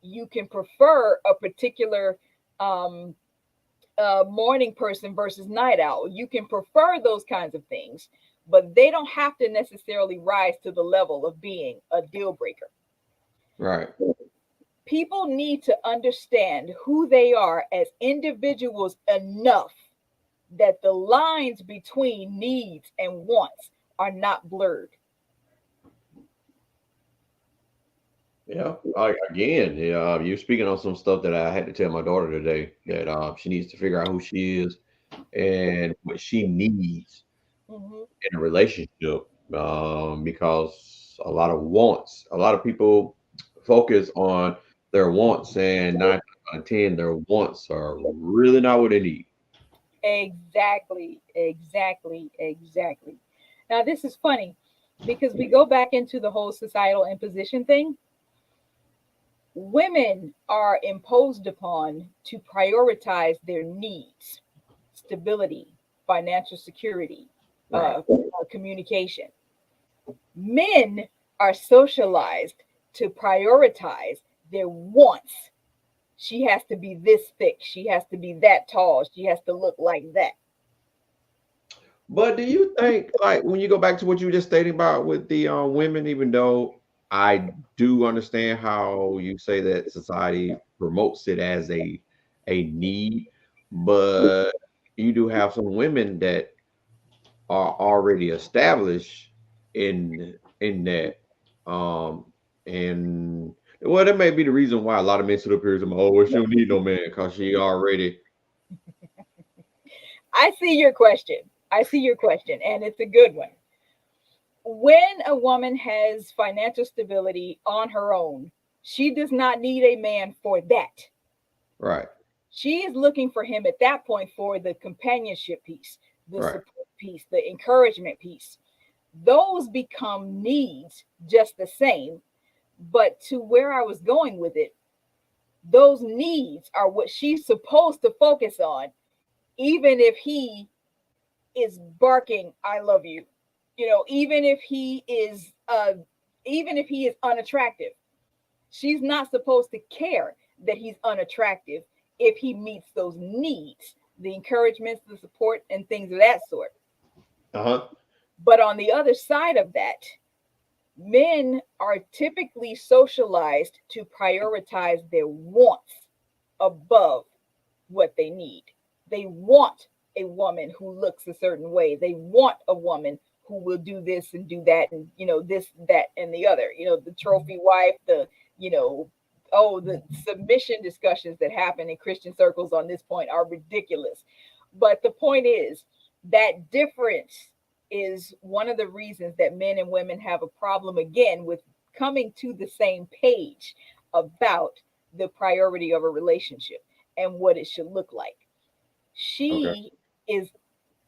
You can prefer a particular um, morning person versus night owl. You can prefer those kinds of things, but they don't have to necessarily rise to the level of being a deal breaker. Right. People need to understand who they are as individuals enough that the lines between needs and wants are not blurred. Yeah. Again, yeah, you're speaking on some stuff that I had to tell my daughter today that she needs to figure out who she is and what she needs Mhm. in a relationship. Because a lot of people focus on their wants, and 9 out of 10, their wants are really not what they need. Exactly, exactly, exactly. Now, this is funny because we go back into the whole societal imposition thing. Women are imposed upon to prioritize their needs, stability, financial security, Right. communication. Men are socialized to prioritize their wants. She has to be this thick, she has to be that tall, she has to look like that. But do you think, like, when you go back to what you were just stating about with the women, even though I do understand how you say that society promotes it as a need, but you do have some women that are already established in that, and well, that may be the reason why a lot of men sit up here and say, "Oh, well, she don't need no man because she already." I see your question. I see your question, and it's a good one. When a woman has financial stability on her own, she does not need a man for that. Right, She is looking for him at that point for the companionship piece, the right. support piece, the encouragement piece. Those become needs just the same. But to where I was going with it, those needs are what she's supposed to focus on, even if he is barking, I love you. Even if he is unattractive. She's not supposed to care that he's unattractive if he meets those needs, the encouragements, the support, and things of that sort. Uh-huh. But on the other side of that, men are typically socialized to prioritize their wants above what they need. They want a woman who looks a certain way. They want a woman who will do this and do that and this, that, and the other. The trophy wife, the Oh, the submission discussions that happen in Christian circles on this point are ridiculous. But the point is that difference is one of the reasons that men and women have a problem again with coming to the same page about the priority of a relationship and what it should look like. Okay. She is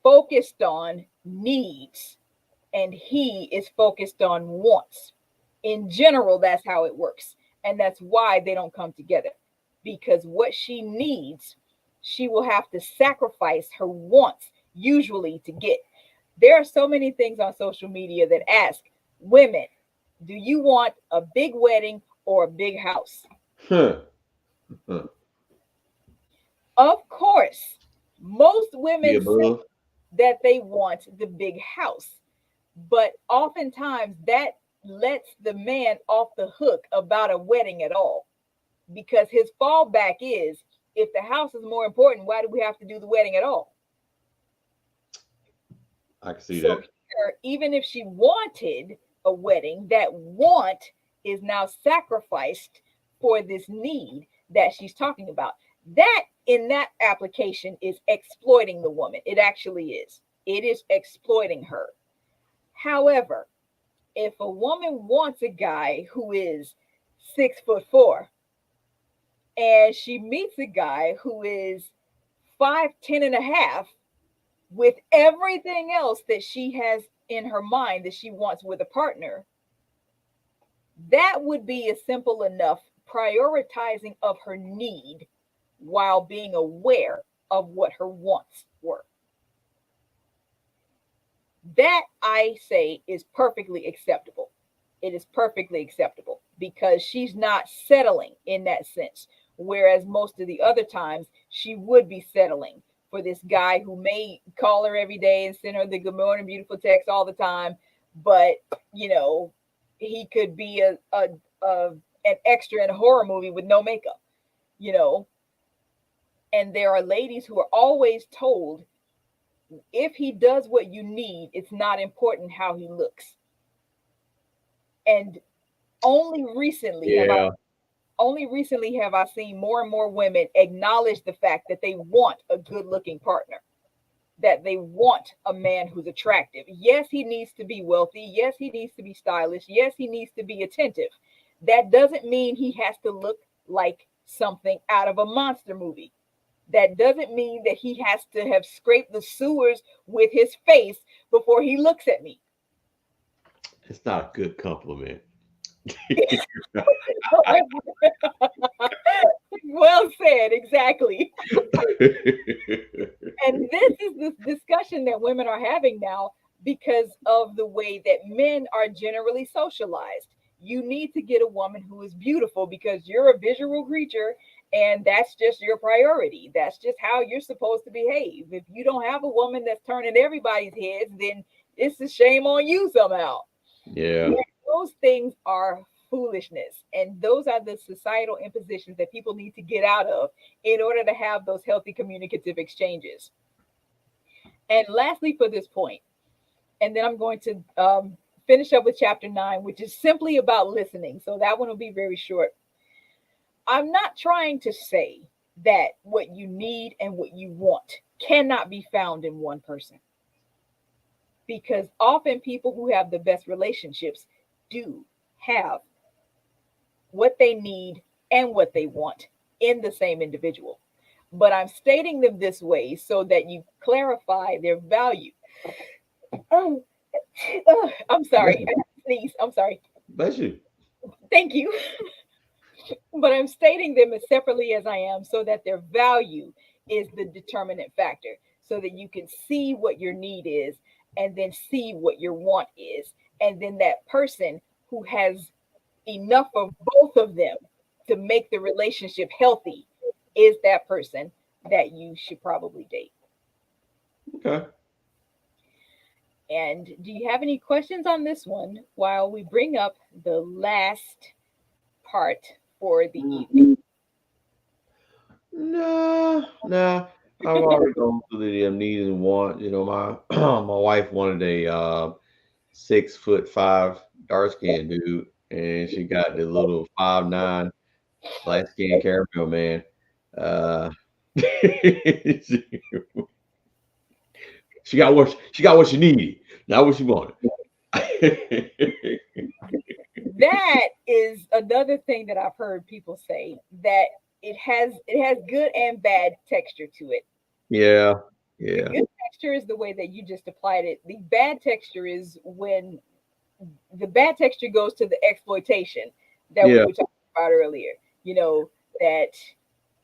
focused on needs and he is focused on wants. In general, that's how it works. And that's why they don't come together. Because what she needs, she will have to sacrifice her wants usually to get. There are so many things on social media that ask women, do you want a big wedding or a big house? Huh. Huh. Of course, most The women say above. that they want the big house. But oftentimes that lets the man off the hook about a wedding at all because his fallback is if the house is more important, why do we have to do the wedding at all? I can see So that. here, even if she wanted a wedding, that want is now sacrificed for this need that she's talking about. That in that application is exploiting the woman. It actually is. It is exploiting her. However, if a woman wants a guy who is 6'4" and she meets a guy who is 5'10" and a half with everything else that she has in her mind that she wants with a partner, that would be a simple enough prioritizing of her need while being aware of what her wants were. That I say is perfectly acceptable. It is perfectly acceptable because she's not settling in that sense. Whereas most of the other times she would be settling for this guy who may call her every day and send her the good morning, beautiful text all the time. But, you know, he could be a an extra in a horror movie with no makeup, you know. And there are ladies who are always told if he does what you need, it's not important how he looks. And only recently have I Yeah. only recently have I seen more and more women acknowledge the fact that they want a good looking partner, that they want a man who's attractive. Yes, he needs to be wealthy. Yes, he needs to be stylish. Yes, he needs to be attentive. That doesn't mean he has to look like something out of a monster movie. That doesn't mean that he has to have scraped the sewers with his face before he looks at me. It's not a good compliment. Well said, exactly. And this is this discussion that women are having now because of the way that men are generally socialized. You need to get a woman who is beautiful because you're a visual creature and that's just your priority. That's just how you're supposed to behave. If you don't have a woman that's turning everybody's heads, then it's a shame on you somehow. Yeah. Those things are foolishness. And those are the societal impositions that people need to get out of in order to have those healthy communicative exchanges. And lastly, for this point, and then I'm going to finish up with chapter 9, which is simply about listening. So that one will be very short. I'm not trying to say that what you need and what you want cannot be found in one person, because often people who have the best relationships do have what they need and what they want in the same individual. But I'm stating them this way so that you clarify their value. Oh, I'm Bless sorry. you. Please, I'm sorry. Bless you. Thank you. But I'm stating them as separately as I am so that their value is the determinant factor, so that you can see what your need is and then see what your want is. And then that person who has enough of both of them to make the relationship healthy is that person that you should probably date. Okay. And do you have any questions on this one while we bring up the last part for the evening? Mm, nah, nah. I've already gone through the needs and wants. You know, my my wife wanted a 6'5" dark skinned dude, and she got the little 5'9" light skin caramel, man. Uh, she she got what she needed, not what she wanted. That is another thing that I've heard people say, that it has good and bad texture to it. Yeah, The yeah, good texture is the way that you just applied it. The bad texture is when the bad texture goes to the exploitation that we yeah, were talking about earlier. You know, that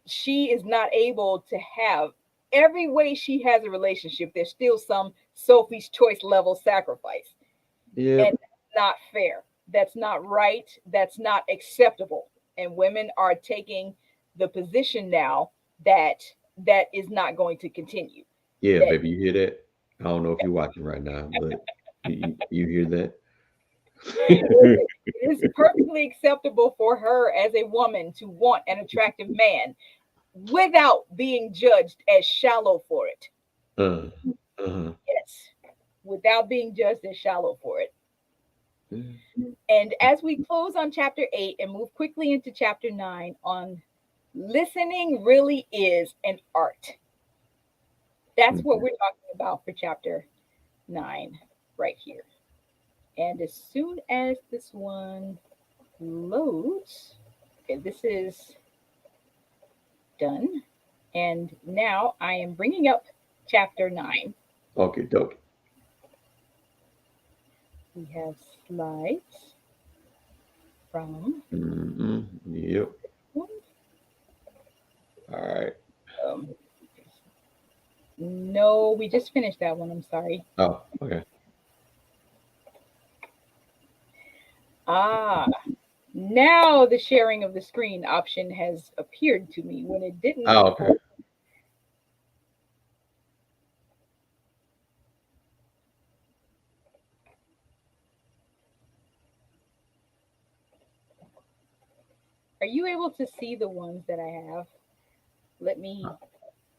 she is not able to have every way she has a relationship, there's still some Sophie's choice level sacrifice. yeah, And that's not fair. That's not right. That's not acceptable. And women are taking the position now that that is not going to continue. yeah, That baby. You hear that? I don't know if you're watching right now, but you hear that? it is perfectly acceptable for her as a woman to want an attractive man without being judged as shallow for it. uh, uh-huh. Yes, without being judged as shallow for it. Yeah. And as we close on chapter 8 and move quickly into chapter 9 on listening really is an art. That's what Mhm. we're talking about for chapter 9 right here. And as soon as this one loads, okay, this is done. And now I am bringing up chapter 9. Okay, doke. We have slides from Yep. All right. um, no, we just finished that one. I'm sorry. Oh, okay. Ah, now the sharing of the screen option has appeared to me when it didn't Oh, okay. before. Are you able to see the ones that I have? Let me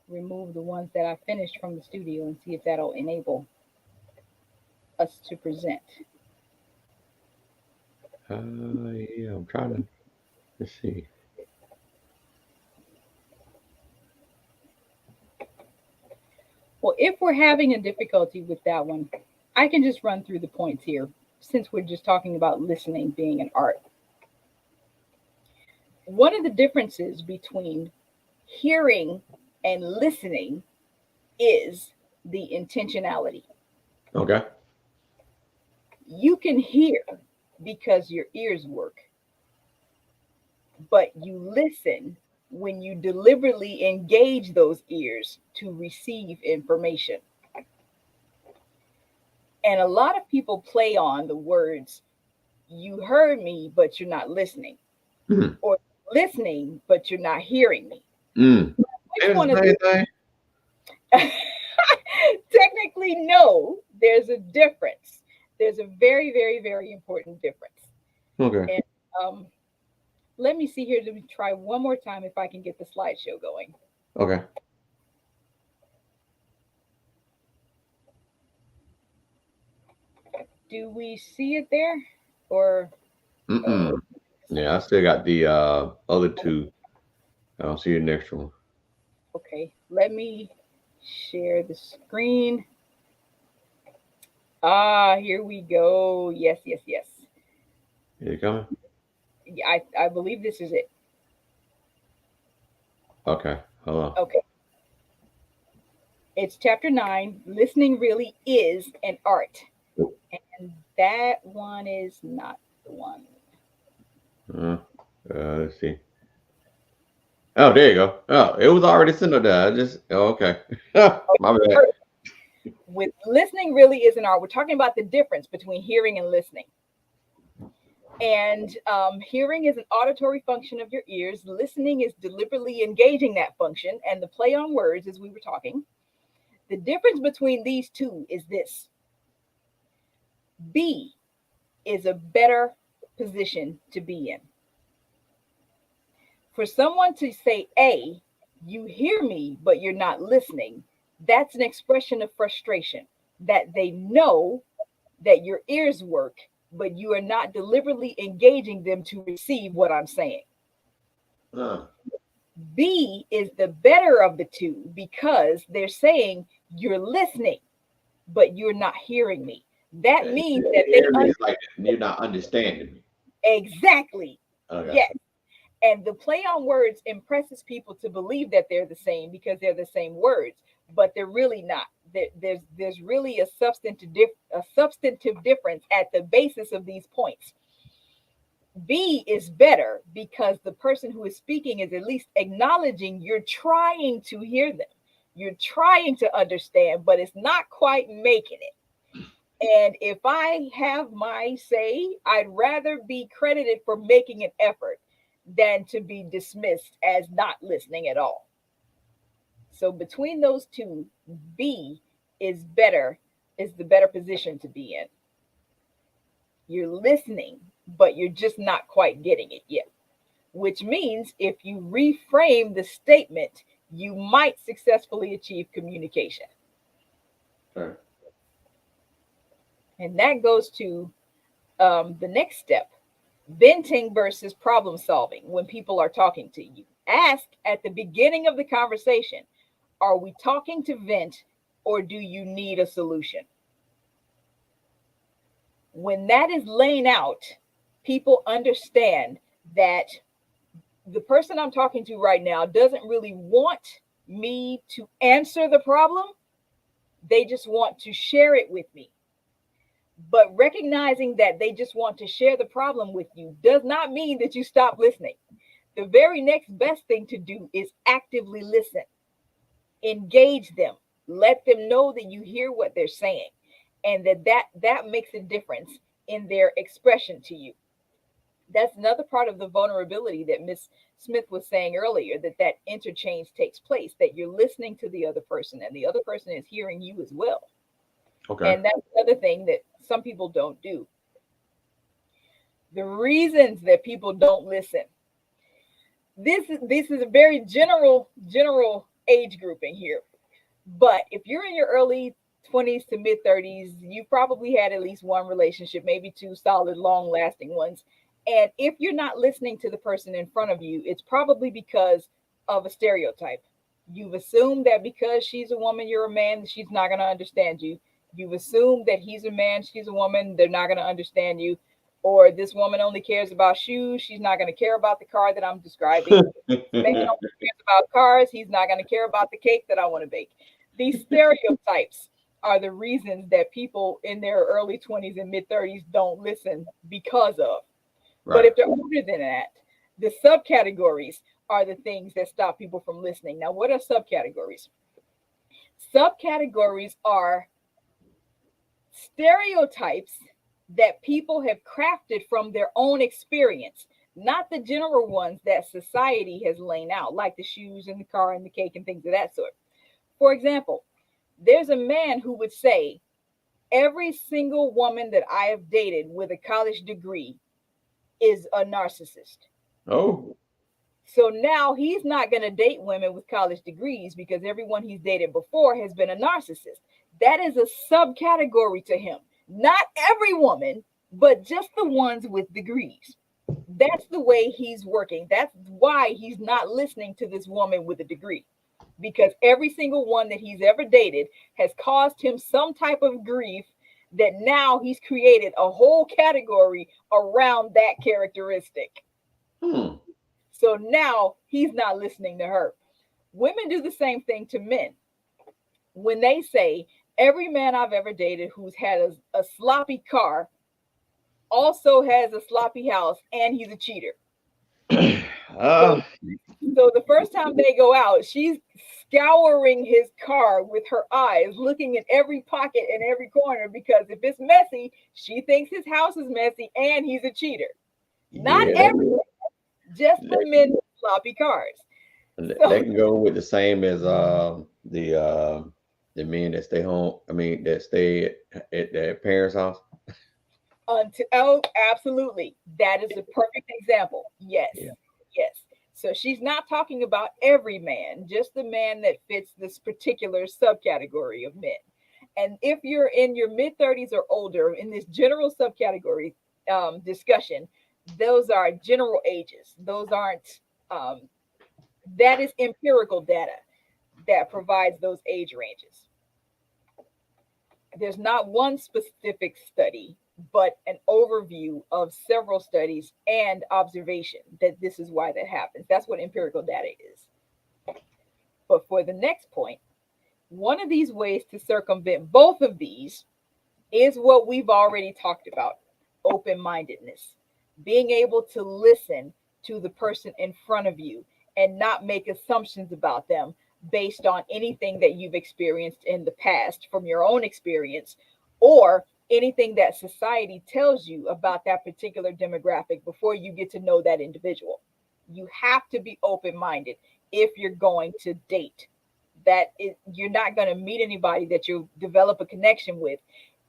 remove the ones that I finished from the studio and see if that'll enable us to present. Yeah, I'm trying to. Let's see. Well, if we're having a difficulty with that one, I can just run through the points here since we're just talking about listening being an art. One of the differences between hearing and listening is the intentionality. Okay. You can hear because your ears work, but you listen when you deliberately engage those ears to receive information. And a lot of people play on the words, you heard me, but you're not listening, Mm. or listening, but you're not hearing me. Mm. Which It's one the of same the thing. technically, no, there's a difference. There's a very, very, very important difference. Okay. And let me see here. Let me try one more time if I can get the slideshow going. Okay. Do we see it there? Or, uh, Mm-mm. Yeah, I still got the other two. I don't see the next one. okay, let me share the screen. Ah, here we go. Yes, yes, yes. Is it coming? Yeah, I believe this is it. Okay. Hold on. Okay. It's chapter 9. Listening really is an art. And that one is not the one. Uh, let's see. Oh, there you go. Oh, it was already sent up there. I just. Oh, okay. My bad. Okay. With listening really is an art. We're talking about the difference between hearing and listening. And hearing is an auditory function of your ears. Listening is deliberately engaging that function. And the play on words, as we were talking, the difference between these two is this: B is a better position to be in. For someone to say A, you hear me, but you're not listening, that's an expression of frustration that they know that your ears work, but you are not deliberately engaging them to receive what I'm saying. Huh. B is the better of the two because they're saying you're listening, but you're not hearing me. That And means that they hearing me is like you're not understanding me. exactly. Okay. Yes. And the play on words impresses people to believe that they're the same because they're the same words, but they're really not. There's really a substantive difference at the basis of these points. B is better because the person who is speaking is at least acknowledging you're trying to hear them. You're trying to understand, but it's not quite making it. And if I have my say, I'd rather be credited for making an effort than to be dismissed as not listening at all. So between those two, B is better, is the better position to be in. You're listening, but you're just not quite getting it yet, which means if you reframe the statement, you might successfully achieve communication. Okay. And that goes to the next step, venting versus problem solving when people are talking to you. Ask at the beginning of the conversation, are we talking to vent or do you need a solution? When that is laying out, people understand that the person I'm talking to right now doesn't really want me to answer the problem. They just want to share it with me. But recognizing that they just want to share the problem with you does not mean that you stop listening. The very next best thing to do is actively listen, engage them, let them know that you hear what they're saying and that makes a difference in their expression to you. That's another part of the vulnerability that Miss Smith was saying earlier, that interchange takes place, that you're listening to the other person and the other person is hearing you as well. Okay. And that's another thing that some people don't do. The reasons that people don't listen. This is a very general age grouping here. But if you're in your early 20s to mid 30s, you probably had at least one relationship, maybe two solid, long lasting ones. And if you're not listening to the person in front of you, it's probably because of a stereotype. You've assumed that because she's a woman, you're a man, she's not going to understand you. You've assumed that he's a man, she's a woman, they're not going to understand you. Or this woman only cares about shoes, she's not going to care about the car that I'm describing. Man only cares about cars, he's not going to care about the cake that I want to bake. These stereotypes are the reasons that people in their early 20s and mid 30s don't listen because of. But Right. if they're older than that, the subcategories are the things that stop people from listening. Now, what are subcategories? Subcategories are stereotypes that people have crafted from their own experience, not the general ones that society has laid out, like the shoes and the car and the cake and things of that sort. For example, there's a man who would say, every single woman that I have dated with a college degree is a narcissist. Oh. So now he's not going to date women with college degrees because everyone he's dated before has been a narcissist. That is a subcategory to him. Not every woman, but just the ones with degrees. That's the way he's working. That's why he's not listening to this woman with a degree, because every single one that he's ever dated has caused him some type of grief that now he's created a whole category around that characteristic. Hmm. So now he's not listening to her. Women do the same thing to men. When they say, every man I've ever dated who's had a sloppy car also has a sloppy house and he's a cheater. So uh, So the first time they go out, she's scouring his car with her eyes, looking in every pocket and every corner because if it's messy, she thinks his house is messy and he's a cheater. Not yeah, every, just the that, men with sloppy cars. that So can go with the same as the men that stay home. I mean, that stay at their parents' house. until oh, absolutely, that is a perfect example. Yes, Yeah. yes. So she's not talking about every man, just the man that fits this particular subcategory of men. And if you're in your mid 30s or older in this general subcategory discussion, those are general ages. Those aren't Um, that is empirical data that provides those age ranges. There's not one specific study, but an overview of several studies and observation that this is why that happens. That's what empirical data is. But for the next point, one of these ways to circumvent both of these is what we've already talked about: open mindedness, being able to listen to the person in front of you and not make assumptions about them based on anything that you've experienced in the past from your own experience, or anything that society tells you about that particular demographic before you get to know that individual. You have to be open minded if you're going to date. You're not going to meet anybody that you develop a connection with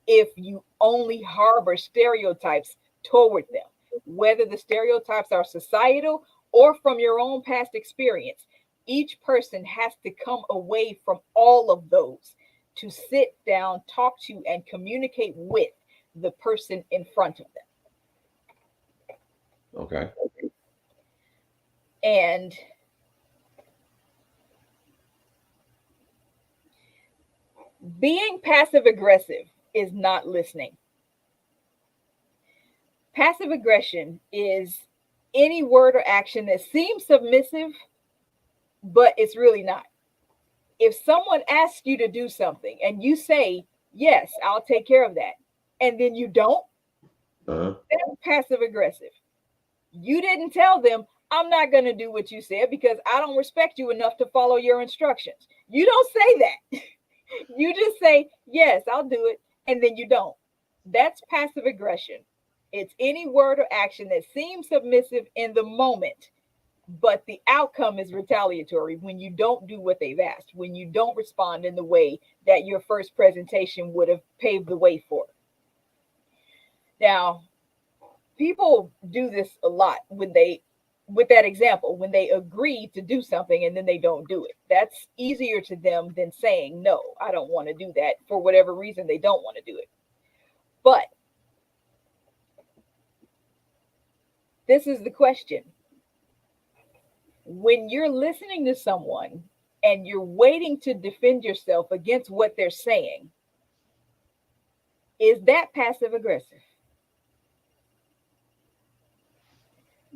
if you only harbor stereotypes toward them, whether the stereotypes are societal or from your own past experience. Each person has to come away from all of those to sit down, talk to, and communicate with the person in front of them. Okay. And being passive aggressive is not listening. Passive aggression is any word or action that seems submissive, but it's really not. If someone asks you to do something and you say, yes, I'll take care of that, and then you don't, Uh-huh. that's passive aggressive. You didn't tell them, I'm not going to do what you said because I don't respect you enough to follow your instructions. You don't say that. You just say, yes, I'll do it, and then you don't. That's passive aggression. It's any word or action that seems submissive in the moment, but the outcome is retaliatory when you don't do what they've asked, when you don't respond in the way that your first presentation would have paved the way for. Now, people do this a lot with that example, when they agree to do something and then they don't do it. That's easier to them than saying, no, I don't want to do that, for whatever reason they don't want to do it. But this is the question: when you're listening to someone and you're waiting to defend yourself against what they're saying, is that passive aggressive?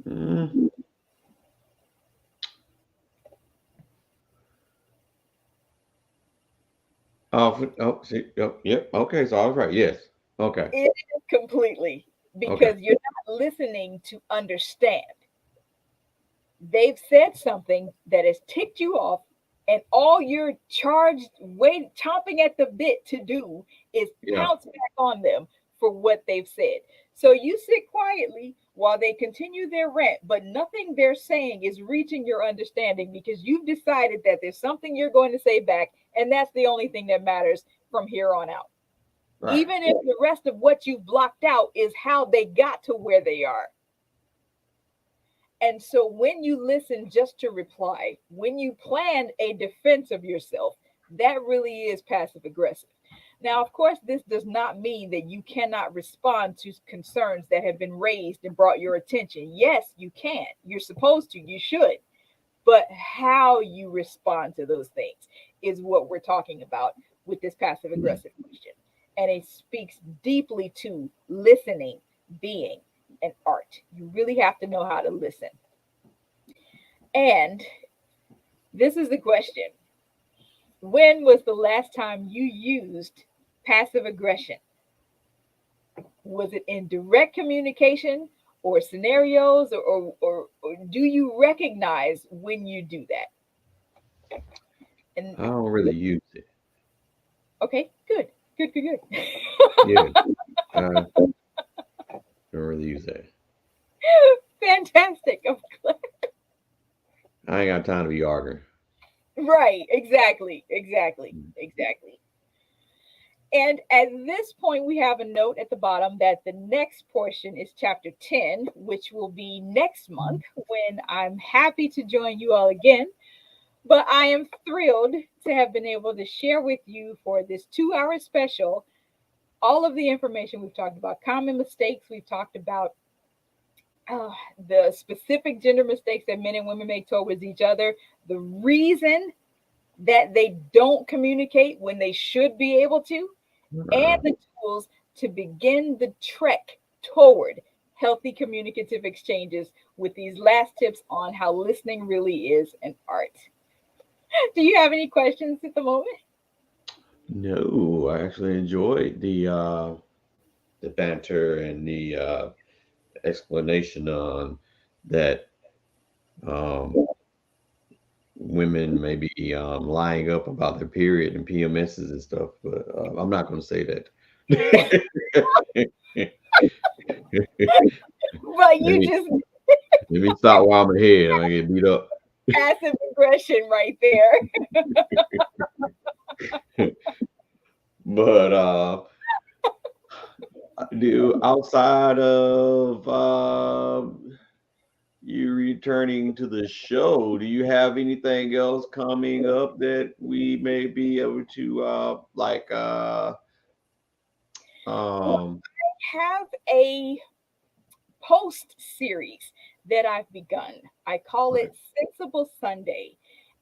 Mm. Oh, see, yep, yep. Okay, so I was right. Yes. Okay. It is completely, Okay. because you're not listening to understand. They've said something that has ticked you off, and all you're charged, wait, chomping at the bit to do is Yeah. pounce back on them for what they've said. So you sit quietly while they continue their rant, but nothing they're saying is reaching your understanding because you've decided that there's something you're going to say back, and that's the only thing that matters from here on out. Right. Even if the rest of what you've blocked out is how they got to where they are. And so when you listen just to reply, when you plan a defense of yourself, that really is passive aggressive. Now, of course, this does not mean that you cannot respond to concerns that have been raised and brought your attention. Yes, you can. You're supposed to, you should. But how you respond to those things is what we're talking about with this passive aggressive question. And it speaks deeply to listening being an art. You really have to know how to listen. And this is the question: when was the last time you used passive aggression? Was it in direct communication or scenarios, or do you recognize when you do that? And I don't really use it. okay, good, good, good, good. Yeah. I don't really use that. Fantastic. I ain't got time to be arguing. Right, exactly, exactly, exactly. And at this point, we have a note at the bottom that the next portion is chapter 10, which will be next month when I'm happy to join you all again. But I am thrilled to have been able to share with you for this 2 hour special all of the information we've talked about, common mistakes, we've talked about uh, the specific gender mistakes that men and women make towards each other, the reason that they don't communicate when they should be able to, and Uh, the tools to begin the trek toward healthy communicative exchanges with these last tips on how listening really is an art. Do you have any questions at the moment? no, I actually enjoyed the banter and the explanation on that um, women may be lying up about their period and PMSs and stuff, but I'm not going to say that. But let you me just let me stop while I'm ahead. I get beat up. passive aggression right there. But do outside of you returning to the show, do you have anything else coming up that we may be able to Well, um I have a post series that I've begun. I call right. it Sensible Sunday.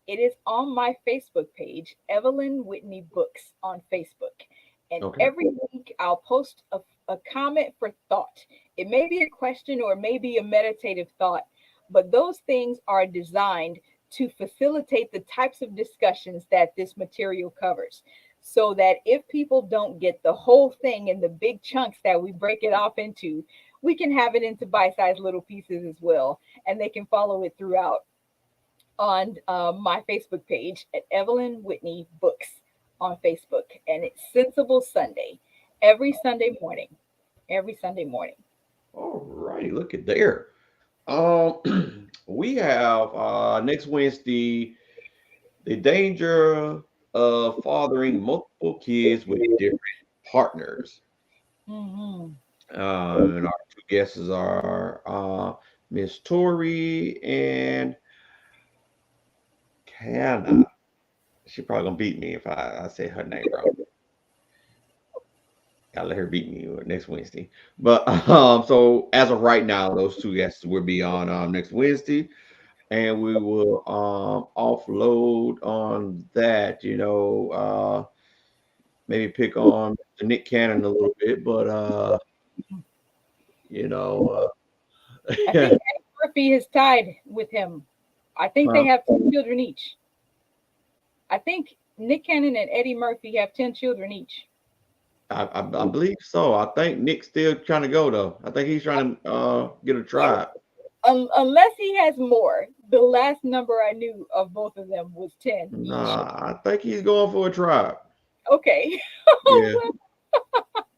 It is on my Facebook page, Evelyn Whitney Books on Facebook. And Okay. every week I'll post a comment for thought. It may be a question or maybe a meditative thought, but those things are designed to facilitate the types of discussions that this material covers. So that if people don't get the whole thing in the big chunks that we break it off into, we can have it into bite-sized little pieces as well, and they can follow it throughout on my Facebook page at Evelyn Whitney Books on Facebook, and it's Sensible Sunday every Sunday morning. Every Sunday morning. All righty, look at there. We have next Wednesday the danger of fathering multiple kids with different partners. Mm-hmm. And our two guests are Miss Tori and Hannah. She probably gonna beat me if I say her name wrong. Gotta let her beat me next Wednesday. But so as of right now, those two guests will be on next Wednesday, and we will offload on that. Maybe pick on Nick Cannon a little bit, but you know, I think Eddie Murphy is tied with him. I think they uh, have 10 children each. I think Nick Cannon and Eddie Murphy have 10 children each. I believe so. I think Nick's still trying to go though. I think he's trying to get a Yeah, tribe. unless he has more. The last number I knew of both of them was 10 each. Nah, I think he's going for a tribe. Okay. Yeah, Well,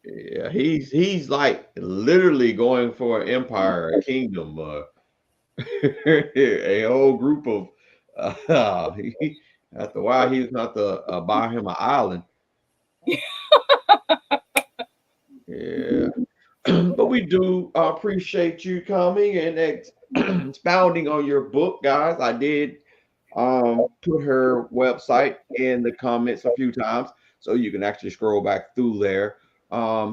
yeah. He's like literally going for an empire, a kingdom, a whole group of. He, after a while, he's going to buy him an island. Yeah. But we do appreciate you coming and expounding on your book, guys. I did put her website in the comments a few times, so you can actually scroll back through there.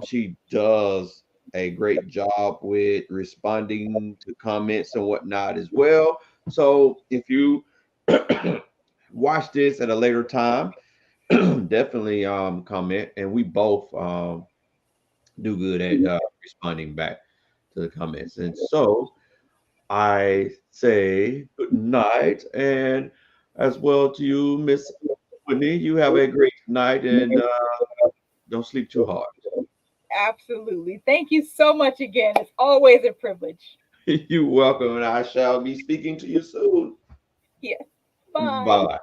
She does a great job with responding to comments and whatnot as well. So if you watch this at a later time, definitely comment, and we both do good at responding back to the comments. And so I say good night, and as well to you, Miss Whitney. You have a great night, and don't sleep too hard. absolutely. Thank you so much again. It's always a privilege. You're welcome, and I shall be speaking to you soon. Yes. Bye Bye. bye.